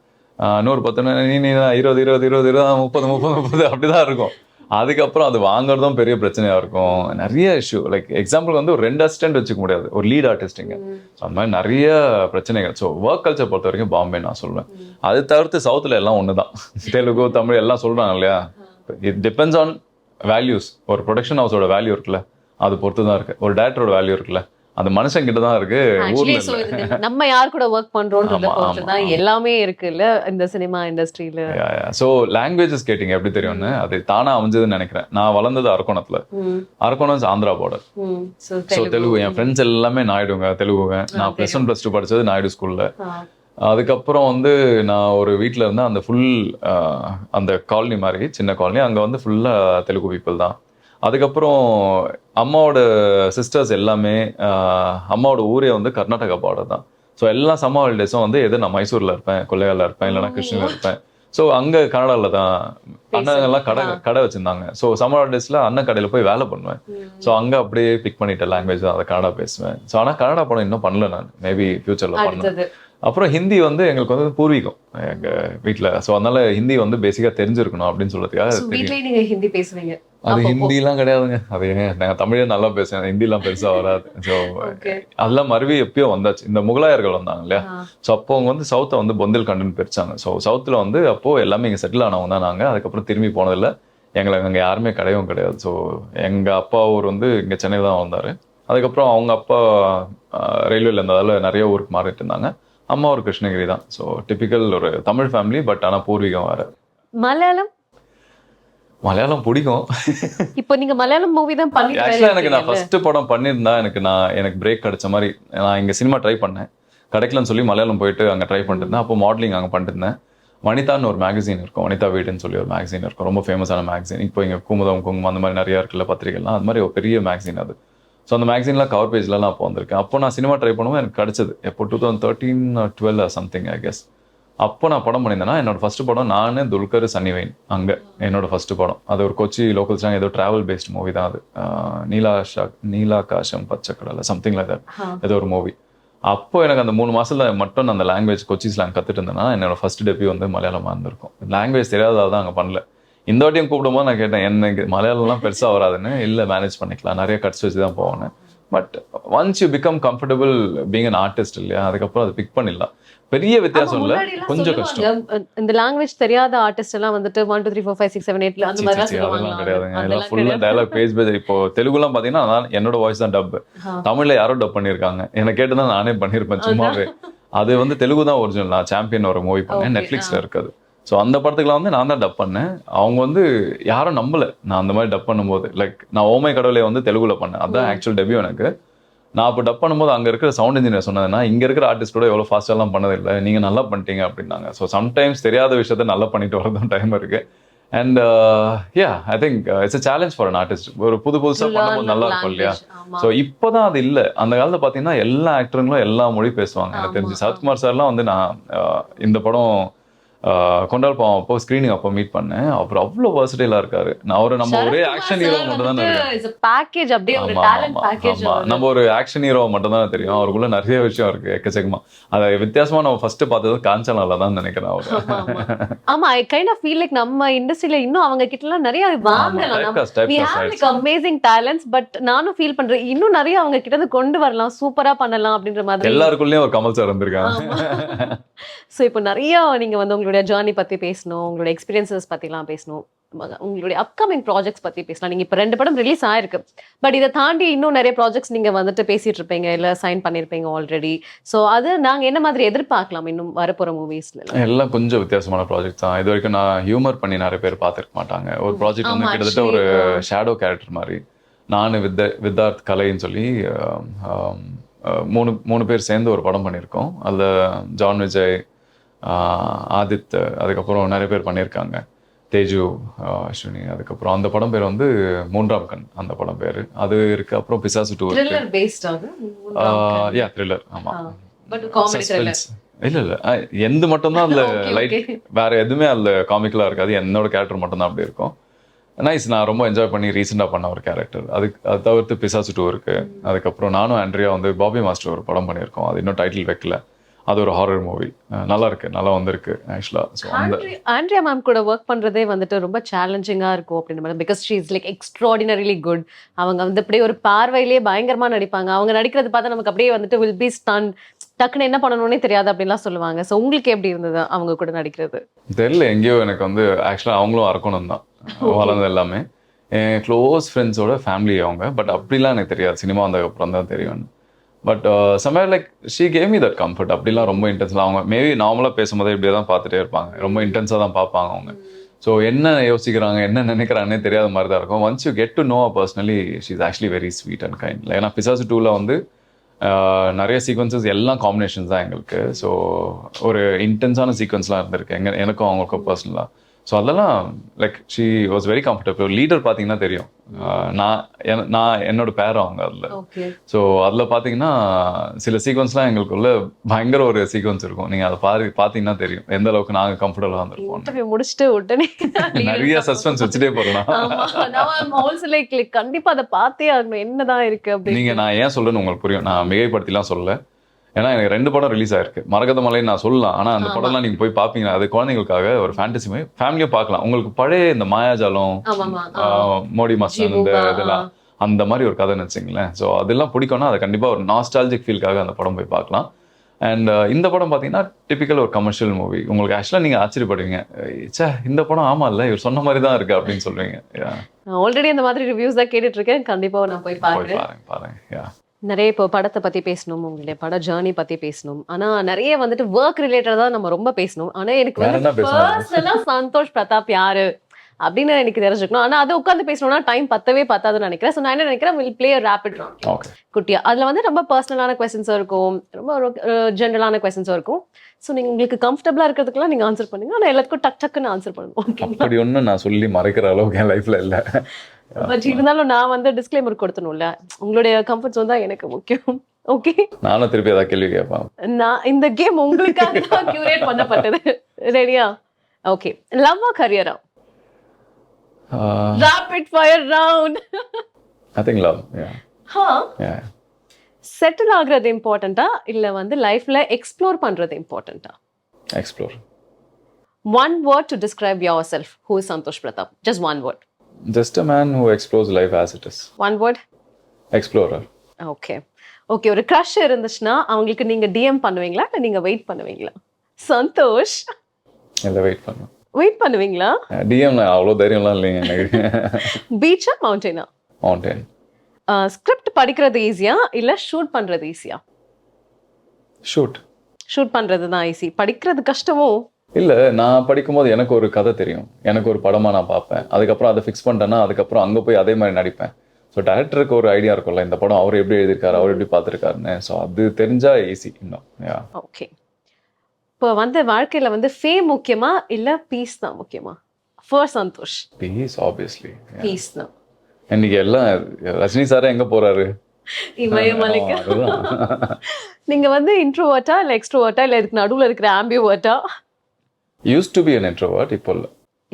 110 நீ 20 30 அப்படிதான் இருக்கும். அதுக்கப்புறம் அது வாங்குறதும் பெரிய பிரச்சனையாக இருக்கும். நிறைய இஷ்யூ. லைக் எக்ஸாம்பிள் வந்து ஒரு 2 அசிஸ்டன்ட் வச்சுக்க முடியாது, ஒரு லீட் ஆர்டிஸ்ட்டுங்க. அந்த மாதிரி நிறைய பிரச்சனைகள். ஸோ ஒர்க் கல்ச்சர் பொறுத்த வரைக்கும் பாம்பே நான் சொல்லுவேன். அது தவிர்த்து சவுத்தில் எல்லாம் ஒன்று தான். தெலுங்கு, தமிழ் எல்லாம் சொல்கிறாங்க இல்லையா. It depends on values. ஒரு ப்ரொடக்ஷன் ஹவுஸோட வேல்யூ இருக்குல்ல, அது பொறுத்து தான் இருக்குது. ஒரு டேரக்டரோட வேல்யூ இருக்குல்ல, அந்த மனுஷன் கிட்ட தான் இருக்கு, ஊர்ல ஆக்சுவலி சோ இல்ல. நம்ம யார் கூட ஒர்க் பண்றோம்ன்றத ஆமா, பொறுத்து தான் ஆமா. எல்லாமே இருக்குல்ல இந்த சினிமா இண்டஸ்ட்ரியில. ஸோ லாங்குவேஜஸ் கேட்டிங்க எப்படி தெரியும்னு, அது தானா அமைஞ்சதுன்னு நினைக்கிறேன். நான் வளர்ந்தது அரக்கோணத்துல. அரக்கோணம் ஆந்திரா பார்டர். ஸோ தெலுங்கு, என் ஃப்ரெண்ட்ஸ் எல்லாமே நாயுடுங்க, தெலுங்குங்க. நான் +1 +2 படிச்சது நாயுடு ஸ்கூல்ல. அதுக்கப்புறம் வந்து நான் ஒரு வீட்டில் இருந்தேன், அந்த ஃபுல் அந்த காலனி மாதிரி சின்ன காலனி, அங்கே வந்து ஃபுல்லாக தெலுங்கு பீப்புள் தான். அதுக்கப்புறம் அம்மாவோட சிஸ்டர்ஸ் எல்லாமே அம்மாவோட ஊரே வந்து கர்நாடகா பார்டர் தான். ஸோ எல்லா சம்மர் ஹாலிடேஸும் வந்து எது நான் மைசூரில் இருப்பேன், கொல்லையால இருப்பேன், இல்லைனா கிருஷ்ணகிரியில் இருப்பேன். ஸோ அங்கே கனடாவில் தான் அண்ணங்கள்லாம் கடை வச்சுருந்தாங்க. ஸோ சம்மர் ஹாலிடேஸில் அண்ணன் கடையில் போய் வேலை பண்ணுவேன். ஸோ அங்கே அப்படியே பிக் பண்ணிட்ட லாங்குவேஜ் தான், அதை கனடா பேசுவேன். ஸோ ஆனால் கனடா படம் இன்னும் பண்ணல நான், மேபி ஃபியூச்சரில் பண்ணுவேன். அப்புறம் ஹிந்தி வந்து எங்களுக்கு வந்து பூர்வீகம் எங்கள் வீட்டில். ஸோ அதனால ஹிந்தி வந்து பேசிக்காக தெரிஞ்சிருக்கணும் அப்படின்னு சொல்றதுக்காக. நீங்க ஹிந்தி பேசுவீங்க? அது ஹிந்திலாம் கிடையாதுங்க, அது நாங்கள் தமிழே நல்லா பேசுவேன், ஹிந்திலாம் பெருசாக வராது. ஸோ அதெல்லாம் மறுபடியும் எப்பயோ வந்தாச்சு, இந்த முகலாயர்கள் வந்தாங்க இல்லையா. ஸோ அப்போ அவங்க வந்து சவுத்தை வந்து பொந்தில்கண்டுன்னு பிரிச்சாங்க. ஸோ சவுத்தில் வந்து அப்போது எல்லாமே இங்கே செட்டில் ஆனவங்க தான் நாங்கள். அதுக்கப்புறம் திரும்பி போனதில்லை, எங்களுக்கு அங்கே யாருமே கிடையவும் கிடையாது. ஸோ எங்கள் அப்பா ஊர் வந்து இங்கே சென்னையில் தான் வந்தார். அதுக்கப்புறம் அவங்க அப்பா ரயில்வேல இருந்ததால் நிறைய ஊருக்கு மாறிட்டு இருந்தாங்க. அம்மா ஒரு கிருஷ்ணகிரி தான். ஸோ டிபிக்கல் ஒரு தமிழ் ஃபேமிலி, பட் ஆனால் பூர்வீகம் வேறு. மலையாளம் பிடிக்கும். இப்போ நீங்க மலையாளம் மூவி தான் பண்ணி ஆக்சுவலா எனக்கு நான் ஃபர்ஸ்ட் படம் பண்ணியிருந்தா எனக்கு பிரேக் கிடைச்ச மாதிரி. நான் இங்கே சினிமா ட்ரை பண்ணேன், கிடைக்கலன்னு சொல்லி மலையாளம் போயிட்டு அங்கே ட்ரை பண்ணிட்டு இருந்தேன். அப்போ மாடலிங் அங்கே பண்ணிட்டு இருந்தேன். வனிதான்னு ஒரு மேகசின் இருக்கும், வனிதா வீடுன்னு சொல்லி ஒரு மேகசின் இருக்கும், ரொம்ப ஃபேமஸான மேகசின். இப்போ இங்கே குங்குமம் அந்த மாதிரி நிறையா இருக்குல்ல பத்திரிகைலாம், அது மாதிரி ஒரு பெரிய மேகசின் அது. ஸோ அந்த மேகசின்லாம் கவர் பேஜ்லாம் அப்போ வந்திருக்கேன். அப்போ நான் சினிமா ட்ரை பண்ணும்போது எனக்கு கிடைச்சது எப்போ 2013-12 சம்திங் ஐ கெஸ். அப்போ நான் படம் பண்ணியிருந்தேன்னா என்னோட ஃபர்ஸ்ட் படம் நான், துல்கர், சன்னி வைன், அங்கே என்னோட ஃபர்ஸ்ட் படம். அது ஒரு கொச்சி லோக்கல் சாங், ஏதோ டிராவல் பேஸ்ட் மூவி தான் அது. நீலாகாஷம் பச்சைக்கடலை சம்திங் லைக் தட், ஏதோ ஒரு மூவி. அப்போ எனக்கு அந்த 3 மாசத்துல மட்டும் அந்த லாங்குவேஜ் கொச்சி ஸ்லாங் கற்றுட்டு இருந்தேன்னா என்னோட ஃபர்ஸ்ட் டெபியூ வந்து மலையாளமாக இருந்திருக்கும். லாங்குவேஜ் தெரியாததால் தான் அங்கே பண்ணல. இந்த வாட்டியும் கூப்பிடும்போது நான் கேட்டேன், எனக்கு மலையாளம்லாம் பெருசாக வராதுன்னு. இல்லை மேனேஜ் பண்ணிக்கலாம், நிறைய கட்ஸ் வச்சு தான் போவேன். But once you become comfortable being an artist இல்லையா, அதுக்கப்புறம் அதை பிக் பண்ணிடலாம். பெரிய வித்தியாசம் இல்லை, கொஞ்சம் கஷ்டம். இந்த லாங்குவேஜ் தெரியாத ஆர்டிஸ்ட் எல்லாம் வந்துட்டு 1 2 3 4 5 6 7 8 அந்த மாதிரி அதெல்லாம் கிடையாதுங்க. எல்லாம் ஃபுல்லா டயலாக் பேஜ். இப்போ தெலுங்குலாம் பாத்தீங்கன்னா என்னோட வாய்ஸ் தான் டப், தமிழ்ல யாரோ டப் பண்ணிருக்காங்க, எனக்கு கேட்டுதான் நானே பண்ணிருப்பேன் சும்மாவே. அது வந்து தெலுங்கு தான் ஒரிஜினல். நான் சாம்பியன் ஒரு மூவி பண்ணேன், நெட்ஃபிளிக்ஸ்ல இருக்குது. ஸோ அந்த படத்துக்குலாம் வந்து நான் தான் டப் பண்ணேன். அவங்க வந்து யாரும் நம்பல நான் அந்த மாதிரி டப் பண்ணும்போது. லைக் நான் ஓமை கடவுளே வந்து தெலுங்குல பண்ணேன், அதுதான் ஆக்சுவல் டெபியூ எனக்கு. நான் அப்போ டப் பண்ணும்போது அங்கே இருக்கிற சவுண்ட் இன்ஜினியர் சொன்னதுன்னா, இங்கே இருக்கிற ஆர்டிஸ்டோட எவ்வளோ ஃபாஸ்ட்டாலாம் பண்ணதில்லை, நீங்கள் நல்லா பண்ணிட்டீங்க அப்படின்னாங்க. ஸோ சம்டைம்ஸ் தெரியாத விஷயத்த நல்லா பண்ணிட்டு வரதான் டைம் இருக்கு. And I think it's a challenge for an artist. ஒரு புதுசாக பண்ணும்போது நல்லா இருக்கும் இல்லையா. ஸோ இப்போதான் அது இல்லை. அந்த காலத்தில் பார்த்தீங்கன்னா எல்லா ஆக்டருங்களும் எல்லா மொழி பேசுவாங்க. எனக்கு தெரிஞ்சு சரத்குமார் சார்லாம் வந்து நான் இந்த படம் கொண்டால் பாவம் அப்போ ஸ்கிரீனிங் அப்போ மீட் பண்ணேன். அப்புறம் அவ்வளோ வர்சடைலா இருக்காரு. நான் ஒரு நம்ம ஒரே ஆக்ஷன் ஹீரோ மட்டும் தான் நம்ம ஒரு ஆக்ஷன் ஹீரோ மட்டும் தான் தெரியும். அவருக்குள்ள நிறைய விஷயம் இருக்கு எக்கச்சக்கமா. அதை வித்தியாசமா நம்ம ஃபர்ஸ்ட் பார்த்தது காஞ்சனால தான் நினைக்கிறேன் அவர். ஆமா, I kind of feel like நம்ம இண்டஸ்ட்ரியில இன்னும் அவங்க கிட்ட எல்லாம் நிறைய வாங்கலாம். we have like amazing talents, but நானும் ஃபீல் பண்றேன் இன்னும் நிறைய அவங்க கிட்ட இருந்து கொண்டு வரலாம், சூப்பரா பண்ணலாம் அப்படின்ற மாதிரி. எல்லாருக்குள்ளயும் ஒரு கமல் சார் இருந்திருக்காங்க. சோ இப்போ நிறைய நீங்க வந்து உங்களுடைய ஜர்னி பத்தி பேசணும், உங்களுடைய எக்ஸ்பீரியன்சஸ் பத்திலாம் பேசணும், உங்களுடைய அப்கமிங் ப்ராஜெக்ட்ஸ் பத்தி பேசலாம். நீங்க இப்ப 2 படம் ரிலீஸ் ஆயிருக்கு, பட் இதை தாண்டி இன்னும் நிறைய ப்ராஜெக்ட்ஸ் நீங்க வந்துட்டு பேசிட்டு இருப்பீங்க, இல்ல சைன் பண்ணிருப்பீங்க ஆல்ரெடி. சோ அது நாங்க என்ன மாதிரி எதிர்பார்க்கலாம் இன்னும் வரப்போற மூவிஸ்ல? எல்லாம் கொஞ்சம் வித்தியாசமான ப்ராஜெக்ட் தான். இது வரைக்கும் நான் ஹியூமர் பண்ணி நிறைய பேர் பார்த்துருக்க மாட்டாங்க. ஒரு ப்ராஜெக்ட் வந்து கிட்டத்தட்ட ஒரு ஷேடோ கேரக்டர் மாதிரி. நான் வித்தார்த் கலைன்னு சொல்லி 3 பேர் சேர்ந்து ஒரு படம் பண்ணியிருக்கோம். அதில் ஜான் விஜய், ஆதித், அதுக்கப்புறம் நிறைய பேர் பண்ணியிருக்காங்க, தேஜு, அஸ்வினி. அதுக்கப்புறம் அந்த படம் பேர் வந்து 3ஆம் கண், அந்த படம் பேர் அது இருக்கு. அப்புறம் பிசாசு 2 இருக்கு. த்ரில்லர். ஆமா, இல்ல எந்த மட்டும்தான் அதுல லைட், வேற எதுவுமே அதுல காமிக்கலா இருக்காது. என்னோட கேரக்டர் மட்டும்தான் அப்படி இருக்கும். நைஸ், நான் ரொம்ப என்ஜாய் பண்ணி ரீசெண்டாக பண்ண ஒரு கேரக்டர். அது தவிர்த்து பிசாசு 2 இருக்கு. அதுக்கப்புறம் நானும் ஆண்ட்ரியா வந்து பாபி மாஸ்டர் ஒரு படம் பண்ணியிருக்கோம். அது இன்னும் டைட்டில் வைக்கல. அது ஒரு ஹாரர் மூவி, நல்லா இருக்கு, நல்லா வந்திருக்கு ஆக்சுவலா. ஸோ அந்த ஆண்ட்ரியா மேம் கூட ஒர்க் பண்றதே வந்துட்டு ரொம்ப சேலஞ்சிங்கா இருக்கும் அப்படின்ற மாதிரி. Because she is like extraordinarily good. அவங்க வந்து அப்படியே ஒரு பார்வையிலேயே பயங்கரமா நடிப்பாங்க. அவங்க நடிக்கிறது பார்த்தா நமக்கு அப்படியே வந்துட்டு வில் பி ஸ்டன், டக்குன்னு என்ன பண்ணணும்னே தெரியாது அப்படின்லாம் சொல்லுவாங்க. ஸோ உங்களுக்கு எப்படி இருந்தது அவங்க கூட நடிக்கிறது? தெரியல, எங்கேயோ எனக்கு வந்து ஆக்சுவலாக அவங்களும் அரக்கணும் தான் வளர்ந்தது எல்லாமே. என் க்ளோஸ் ஃப்ரெண்ட்ஸோட ஃபேமிலி அவங்க. பட் அப்படிலாம் எனக்கு தெரியாது, சினிமா வந்ததுக்கப்புறம் தான் தெரியும். But somewhere like she gave me that comfort. அப்படிலாம் ரொம்ப இன்டென்ஸ்லாம் அவங்க மேபி நார்மலாக பேசும்போது இப்படியே தான் பார்த்துட்டே இருப்பாங்க, ரொம்ப இன்டென்ஸாக தான் பார்ப்பாங்க அவங்க. ஸோ என்ன யோசிக்கிறாங்க என்ன நினைக்கிறாங்கன்னே தெரியாத மாதிரி தான் இருக்கும். Once you get to know personally she is actually very sweet and kind. ஏன்னா பிசாசு 2ல வந்து நிறைய சீக்வன்சஸ் எல்லாம் காம்பினேஷன்ஸ் தான் எங்களுக்கு. ஸோ ஒரு இன்டென்ஸான சீக்வன்ஸ்லாம் இருந்திருக்கு எனக்கும் அவங்களுக்கும் பர்சனலாக. ஸோ அதெல்லாம் like she was very comfortable. Leader பார்த்தீங்கன்னா தெரியும், நான் என்னோட பேர் அவங்க அதில். ஸோ அதில் பார்த்தீங்கன்னா சில சீக்வன்ஸ்லாம் எங்களுக்குள்ள பயங்கர ஒரு சீக்வன்ஸ் இருக்கும். நீங்கள் அதை பார்த்தீங்கன்னா தெரியும் எந்த அளவுக்கு நாங்கள் கம்ஃபர்டபுளாக இருந்திருப்போம். முடிச்சுட்டு உடனே நிறைய சஸ்பென்ஸ் வச்சுட்டே போறோம். கண்டிப்பா அதை பார்த்தே ஆகணும் என்னதான் இருக்கு அப்படின்னு. நீங்க நான் ஏன் சொல்றேன்னு உங்களுக்கு புரியும். நான் மிகைப்படுத்திலாம் சொல்லல. ஏன்னா எனக்கு 2 படம் ரிலீஸ் ஆயிருக்கு. மரகத மலைன்னு நான் சொல்லலாம், ஆனா அந்த படம்லாம் நீங்க போய் பாப்பீங்க. அது குழந்தைங்களுக்காக ஒரு ஃபேண்டசி மாதிரி ஃபேமிலியும் பார்க்கலாம். உங்களுக்கு பழைய இந்த மாயாஜாலம், மோடி மாஸ்டர் இந்த இதெல்லாம் அந்த மாதிரி ஒரு கதைன்னு வச்சுங்களேன். ஸோ அதெல்லாம் பிடிக்கும்னா அதை கண்டிப்பா ஒரு நாஸ்டாலஜிக் ஃபீல்காக அந்த படம் போய் பார்க்கலாம். அண்ட் இந்த படம் பார்த்தீங்கன்னா டிபிக்கல் ஒரு கமர்ஷியல் மூவி. உங்களுக்கு ஆக்சுவலாக நீங்கள் ஆச்சரியப்படுவீங்க, சே இந்த படம் ஆமா இல்லை இவர் சொன்ன மாதிரி தான் இருக்கு அப்படின்னு சொல்லுவீங்க. ஆல்ரெடி அந்த மாதிரி ரிவ்யூஸ் தான் கேட்டுட்டு இருக்கேன். கண்டிப்பா நான் போய் பாருங்க. நிறைய இப்போ படத்தை பத்தி பேசணும், உங்களுடைய பட ஜேர்னி பத்தி பேசணும். ஆனா நிறைய வந்துட்டு ஒர்க் ரிலேட்டடா தான் நம்ம ரொம்ப பேசணும். ஆனா எனக்கு வந்து பர்சனலா சந்தோஷ் பிரதாப் யாரு அப்படின்னு எனக்கு தெரிஞ்சுக்கணும். ஆனா அதை உட்காந்து பேசணும்னா டைம் பத்தாதுன்னு நினைக்கிறேன். ஸோ நான் என்ன நினைக்கிறேன், வில் பிளே ரேபிட் ரவுண்ட் குட்டியா. அதுல வந்து ரொம்ப பர்சனலான கொஸ்டின்ஸும் இருக்கும், ரொம்ப ஜென்ரலான கொஸ்டின்ஸும் இருக்கும். ஸோ நீங்க உங்களுக்கு கம்ஃபர்டபுளா இருக்கிறதுக்குலாம் நீங்க ஆன்சர் பண்ணுங்க. ஆனா எல்லாத்துக்கும் டக்குன்னு ஆன்சர் பண்ணுவோம். அப்படி ஒன்றும் நான் சொல்லி மறைக்கிற அளவுக்கு என் லைஃப்ல இல்லை. பட் இருந்தாலும் நான் வந்து டிஸ்க்ளைமர் கொடுத்தணும்ல, உங்களுடைய கம்ஃபர்ட் ஜோன் தான் எனக்கு முக்கியம். ஓகே, நானும் திருப்பி ஏதாவது கேள்வி கேட்பேன். நான் இந்த கேம் உங்களுக்காக தான் கியூரேட் பண்ணப்பட்டது. ரெடியா? ஓகே, லவ்வா கரியரா? Rapid fire round. I think love. Yeah. Settle ஆகுறது இம்பார்ட்டண்டா இல்ல வந்து லைஃப்ல எக்ஸ்ப்ளோர் பண்றது இம்பார்ட்டண்டா? Explore. One word to describe yourself. Who is Santosh Pratap? Just one word. Just a man who explores life as it is. One word. Explorer. Okay. ஒரு crush இருந்துச்சுன்னா அவங்களுக்கு நீங்க டிஎம் பண்ணுவீங்களா இல்ல நீங்க வெயிட் பண்ணுவீங்களா? சந்தோஷ் இல்ல வெயிட் பண்ணுவீங்களா? டிஎம் அவ்வளவு தைரியம்லாம் இல்லைங்க எனக்கு. பீச்சா மவுண்டனா? மவுண்டன். ஸ்கிரிப்ட் படிக்கிறது ஈஸியா இல்ல ஷூட் பண்றது ஈஸியா? ஷூட் பண்றது தான் ஈஸி, படிக்கிறது கஷ்டமோ? இல்ல, நான் படிக்கும்போது எனக்கு ஒரு கதை தெரியும், எனக்கு ஒரு படமா நான் பார்ப்பேன், அதுக்கப்புறம் அதை ஃபிக்ஸ் பண்ணிட்டேன்னா அதுக்கப்புறம் அங்க போய் அதே மாதிரி நடிப்பேன். ஸோ டேரக்டருக்கு ஒரு ஐடியா இருக்கும்ல, இந்த படம் அவர் எப்படி எழுதியிருக்காரு, அவர் எப்படி பார்த்துருக்காருன்னு. ஸோ அது தெரிஞ்சா ஈஸி இன்னும். ஓகே, இப்போ வந்து வாழ்க்கையில வந்து ஃபேம் முக்கியமா இல்ல பீஸ் தான் முக்கியமா? For Santhosh peace, obviously peace தான். இன்னைக்கு எல்லாம் ரஜினி சாரே எங்க போறாரு, இமயமலைக்கு. நீங்க வந்து இன்ட்ரோவர்ட்டா இல்ல எக்ஸ்ட்ரோவர்ட்டா இல்ல இதுக்கு நடுவுல இருக்கிற ஆம்பிவர்ட்டா? Use to be an introvert.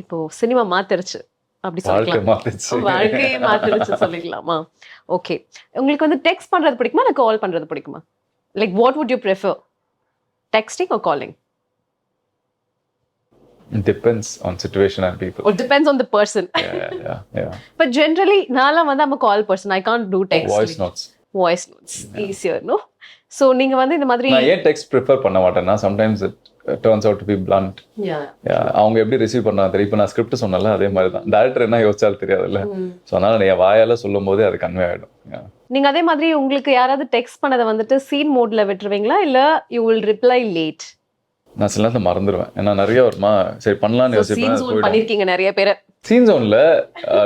இப்போ சினிமா மாத்திருச்சு அப்படி சொல்லலாம், வாழ்க்கையே மாத்திருச்சு சொல்லிக்கலாமா? ஓகே, உங்களுக்கு வந்து டெக்ஸ்ட் பண்றது பிடிக்குமா இல்ல கால் பண்றது பிடிக்குமா? Like what would you prefer, texting or calling? It depends on situation and people. It depends on the person. Yeah. But generally naala vanda I'm a call person, I can't do text. Voice notes easier, no? So நீங்க வந்து இந்த மாதிரி நான் ஏன் text prefer பண்ண மாட்டேன்னா, sometimes it turns out to be blunt. அவங்க எப்படி ரிசீவ் பண்ணாங்க தெரியும். இப்போ நான் ஸ்கிரிப்ட் சொன்னல அதே மாதிரி தான், டைரக்டர் என்ன யோசிச்சாலும் தெரியாதுல்ல. ஸோ அதனால நீ வாயால சொல்லும் போதே அது கன்வே ஆயிடும். நீங்க அதே மாதிரி உங்களுக்கு யாராவது டெக்ஸ்ட் பண்ணதை வந்துட்டு சீன் மோட்ல விட்டுருவீங்களா இல்ல யூ வில் ரிப்ளை லேட்? நான் சில நேரத்தில் மறந்துடுவேன், ஏன்னா நிறைய வருமா, சரி பண்ணலாம்னு யோசிப்பேன். பண்ணிருக்கீங்க நிறைய பேர். சீன் ஜோன்ல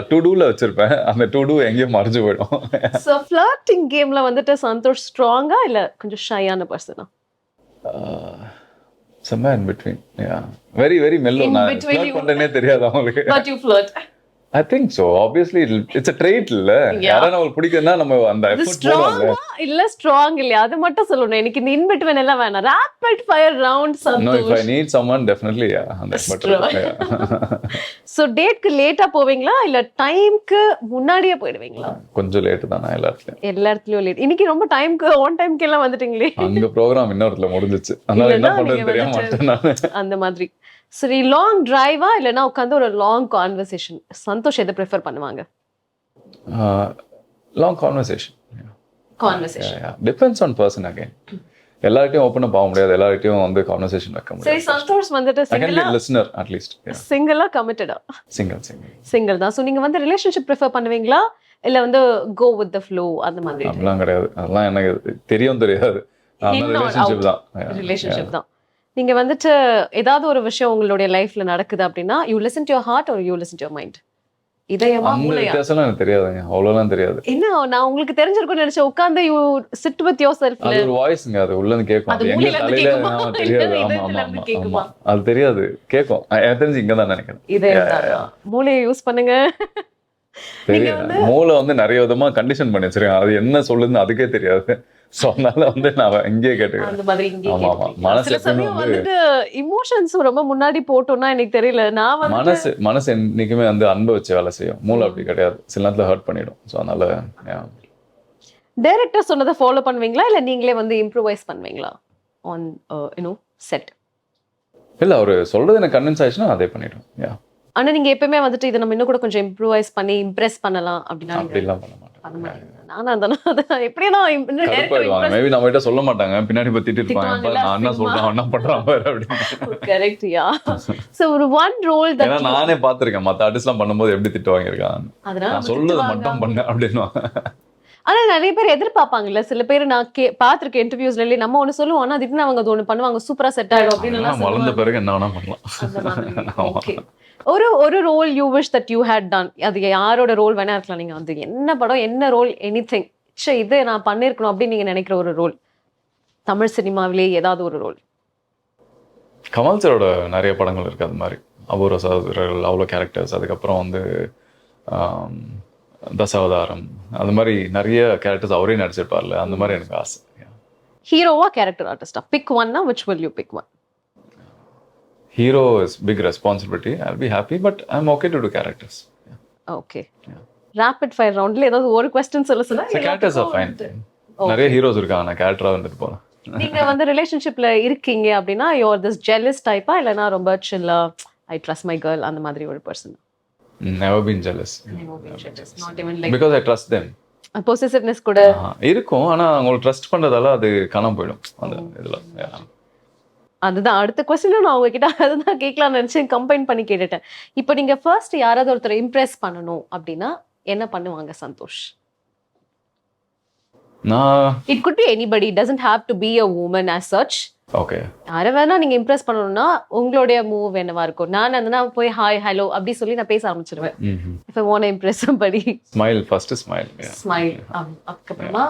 டு டூல வச்சிருப்பேன், அந்த டு டூ எங்கேயும் மறைஞ்சு போயிடும். சோ ஃப்ளர்ட்டிங் கேம்ல வந்துட்டு சந்தோஷ் ஸ்ட்ராங்கா இல்ல கொஞ்சம் ஷையான பர்சனா? somewhere in between. Very very mellow. நான் ஃப்ளர்ட் பண்றேனே தெரியாது அவங்களுக்கு. But you flirt. I think so. Obviously it's a trait இல்ல. யாரா நமக்கு பிடிக்கும்னா நம்ம அந்த எஃபோர்ட் போடுவோம்ல. இல்ல ஸ்ட்ராங் இல்ல, அது மட்டும் சொல்லணும். எனக்கு இந்த இன் பிட்வீன் எல்லாம் வேணாம். rapid fire round Santhosh. No, if I need someone definitely that's better. So டேட்க்கு லேட்டா போவீங்களா இல்ல டைம்க்கு முன்னாடியே போய்டுவீங்களா? கொஞ்சம் லேட் தான் நான் எல்லாத்துலயும் லேட். இன்னைக்கு ரொம்ப டைம்க்கு ஆன் டைம்க்கு எல்லாம் வந்துட்டீங்களே. அங்க ப்ரோகிராம் இன்னொருல முடிஞ்சிச்சு, அதனால என்ன பண்றது தெரியாம மாட்டேன் நான். அந்த மாதிரி. சரி, லாங் டிரைவா இல்லனா உட்கார்ந்து ஒரு லாங் கான்வர்சேஷன், சந்தோஷ் எதை ப்ரிஃபர் பண்ணுவாங்க? Long conversation. Depends on person again. எல்லார்ட்டையும் ஓபன் அப் ஆக முடியாது, எல்லார்ட்டையும் வந்து கான்வர்சேஷன் வைக்க முடியாது. சரி, சந்தோஷ் வந்துட்டு சிங்கிளா லிசனர் அட்லீஸ்ட். சிங்கிளா கமிட்டடா? சிங்கிள் தான். சோ நீங்க வந்து ரிலேஷன்ஷிப் ப்ரிஃபர் பண்ணுவீங்களா இல்ல வந்து கோ வித் த ஃப்ளோ அந்த மாதிரி அப்படிலாம் கிடையாது. அதெல்லாம் எனக்கு தெரியும் தெரியாது. ரிலேஷன்ஷிப் தான். ரிலேஷன்ஷிப் தான். நீங்க வந்துட்டு ஏதாவது ஒரு விஷயம் உங்களுடைய லைஃப்ல நடக்குது அப்படின்னா you listen to your heart or you listen to your mind? இதயமா அந்த மூளையா? வித்தியாசம்லாம் எனக்கு தெரியாதுங்க. அவ்வளோலாம் தெரியாது. என்ன நான் உங்களுக்கு தெரிஞ்சிருக்கும்னு நினைச்சேன். உட்கார்ந்து you sit with your self. அது ஒரு வாய்ஸ்ங்க. அது உள்ள இருந்து கேட்கும். அது எங்க மூளையில இருந்து தலையில கேக்குமா? தெரியாது. இல்ல ஆமா இதயத்துல ஆமா இருந்து ஆமா கேக்குமா? ஆமா. அது தெரியாது. கேட்கும். எனக்கு தெரிஞ்சு இங்க தான் நினைக்கிறேன். இதயம் தான். மூளையை யூஸ் பண்ணுங்க. தெரியும். மூளை வந்து நிறைய விதமா கண்டிஷன் பண்ணி வச்சிருக்கேன். அது என்ன சொல்லுதுன்னு அதுக்கே தெரியாது. சோ அதனால வந்து நான் இங்கேயே கேட்டுக்கிறேன். அந்த மாதிரி இங்கே ஆமா ஆமா. மனசு சில சமயம் வந்துட்டு இமோஷன்ஸ் ரொம்ப முன்னாடி போட்டோம்னா எனக்கு தெரியல. நான் வந்து மனசு என்னைக்குமே வந்து அன்பை வச்சு வேலை செய்யும். மூளை அப்படி கிடையாது. சில நேரத்துல ஹர்ட் பண்ணிடும். ஸோ அதனால டைரக்டர் சொன்னதை ஃபாலோ பண்ணுவீங்களா இல்ல நீங்களே வந்து இம்ப்ரூவைஸ் பண்ணுவீங்களா ஆன் செட்? இல்ல அவரு சொல்றது எனக்கு கன்வின்ஸ் ஆயிடுச்சுன்னா அதே பண்ணிடுவேன். ஆனா நீங்க எப்பவுமே வந்துட்டு இதை நம்ம இன்னும் கூட கொஞ்சம் இம்ப்ரூவைஸ் பண்ணி இம்ப்ரெஸ் பண்ணலாம் அப்படின்னா அப்படிலாம் பண்ண மாட்டேன். நானா இருந்தாலும் எப்படியா மேபி நம்ம கிட்ட சொல்ல மாட்டாங்க. பின்னாடி பத்திட்டு இருப்பாங்க. நான் என்ன சொல்றேன் என்ன பண்றான் பாரு அப்படின்னு. கரெக்ட்யா. சோ ஒரு ஒன் ரோல் தட் நானே பாத்திருக்கேன். மத்த ஆர்டிஸ்ட்லாம் பண்ணும்போது எப்படி திட்டு வாங்கியிருக்கான். நான் சொல்றது மட்டும் பண்ண அப்படின்னு. ஆனா நிறைய பேர் எதிர்பார்ப்பாங்கல்ல. சில பேர் நான் பாத்திருக்கேன் இன்டர்வியூஸ்ல நம்ம ஒண்ணு சொல்லுவோம் ஆனா திடீர்னு அவங்க அது ஒண்ணு பண்ணுவாங்க சூப்பரா செட் ஆயிடும் அப்படின்னு. வளர்ந்த பிறகு என்ன வேணா பண்ணலாம். ஓகே. ஒரு role you wish that you had done. அது யாரோட ரோல் வேணா இருக்கலாம். நீங்க வந்து என்ன படம் என்ன ரோல் எனிதிங் இது நான் பண்ணிருக்கணும் அப்படின்னு நீங்க நினைக்கிற ஒரு ரோல் தமிழ் சினிமாவிலே ஏதாவது ஒரு ரோல்? கமல் சாரோட நிறைய படங்கள் இருக்கு அது மாதிரி. அபூர்வ சகோதரர்கள், அவ்வளோ கேரக்டர்ஸ். அதுக்கப்புறம் வந்து தசாவதாரம், அது மாதிரி நிறைய கேரக்டர்ஸ் அவரே நடிச்சிருப்பார்ல. அந்த மாதிரி எனக்கு ஆசை. ஹீரோவா கேரக்டர் ஆர்டிஸ்டா? பிக் ஒன்னா which will you pick one? Hero is big responsibility. I'll be happy, but I'm okay to do characters. Okay. Rapid fire roundல ஏதாவது ஒரு क्वेश्चन சொல்லுங்க. The characters are fine. நிறைய ஹீரோஸ் இருக்காங்க. நான் கேரக்டரா வந்துட்டு போறேன். நீங்க வந்து ரிலேஷன்ஷிப்ல இருக்கீங்க அப்படின்னா you are this jealous type இல்லனா ரொம்ப சில்லா I trust my girl அந்த மாதிரி ஒரு person? Never been jealous. Never been jealous. Not even like because I trust them. possessiveness கூட இருக்கும். ஆனா அவங்க ட்ரஸ்ட் பண்றதால அது காணாம போயிடும் அந்த இதுல. அதுதான் அடுத்த கொஸ்டின் நான் உங்ககிட்ட அதுதான் கேட்கலாம்னு நினைச்சேன். கம்பைன் பண்ணி கேட்டுட்டேன். இப்போ நீங்க ஃபர்ஸ்ட் யாராவது ஒருத்தரை இம்ப்ரெஸ் பண்ணணும் அப்படின்னா என்ன பண்ணுவாங்க Santhosh? It could be anybody. It doesn't have to be a woman as such. Okay. யாரை வேணா நீங்க இம்ப்ரெஸ் பண்ணணும்னா உங்களுடைய மூவ் என்னவா இருக்கும்? நான் போய் ஹாய் ஹலோ அப்படி சொல்லி நான் பேச ஆரம்பிச்சிருவேன். If I want to impress somebody. Smile first smile. Smile. அதுக்கப்புறமா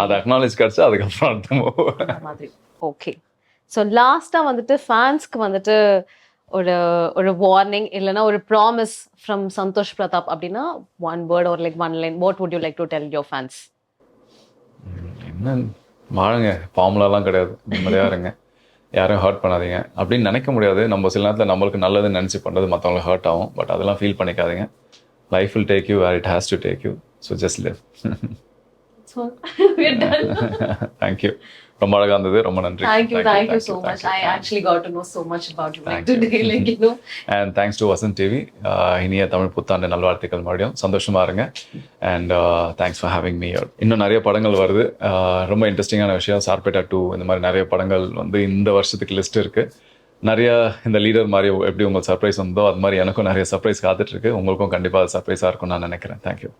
அது அக்னாலேஜ் கிடைச்சா அதுக்கப்புறம் அடுத்த மூவ் மாதிரி. ஓகே. ஸோ லாஸ்டா வந்துட்டு ஃபேன்ஸ்க்கு வந்துட்டு ஒரு வார்னிங் இல்லைன்னா ஒரு ப்ராமிஸ் ஃப்ரம் சந்தோஷ் பிரதாப் அப்படின்னா ஒன் வேர்ட் ஒரு like one line what would you like to tell your fans? என்ன வாழுங்க, ஃபார்முலாலாம் கிடையாது. நிம்மதியாக இருங்க, யாரையும் ஹர்ட் பண்ணாதீங்க அப்படின்னு நினைக்க முடியாது. நம்ம சில நேரத்தில் நம்மளுக்கு நல்லதுன்னு நினச்சி பண்ணுறது மற்றவங்களுக்கு ஹர்ட் ஆகும். பட் அதெல்லாம் ஃபீல் பண்ணிக்காதீங்க. Life will take you where it has to take you. So just live. Thank you. ரொம்ப அழகா இருந்தது. ரொம்ப நன்றி. Thank you so much. I actually got to know so much about you today. Like, you know. And thanks to Vasan TV. இனிய தமிழ் புத்தாண்டு நல்வாழ்த்துக்கள் மறுபடியும். சந்தோஷமா இருங்க. And thanks for having me here. இன்னும் நிறைய படங்கள் வருது. ரொம்ப இன்ட்ரெஸ்டிங்கான விஷயம். சார்பேட்டா 2 இந்த மாதிரி நிறைய படங்கள் வந்து இந்த வருஷத்துக்கு லிஸ்ட் இருக்கு. நிறைய இந்த லீடர் மாதிரி எப்படி உங்களுக்கு சர்ப்ரைஸ் வந்தோ அது மாதிரி எனக்கும் நிறைய சர்ப்ரைஸ் காத்துட்டு இருக்கு. உங்களுக்கும் கண்டிப்பாக சர்ப்ரைஸாக இருக்கும்னு நான் நினைக்கிறேன். தேங்க்யூ.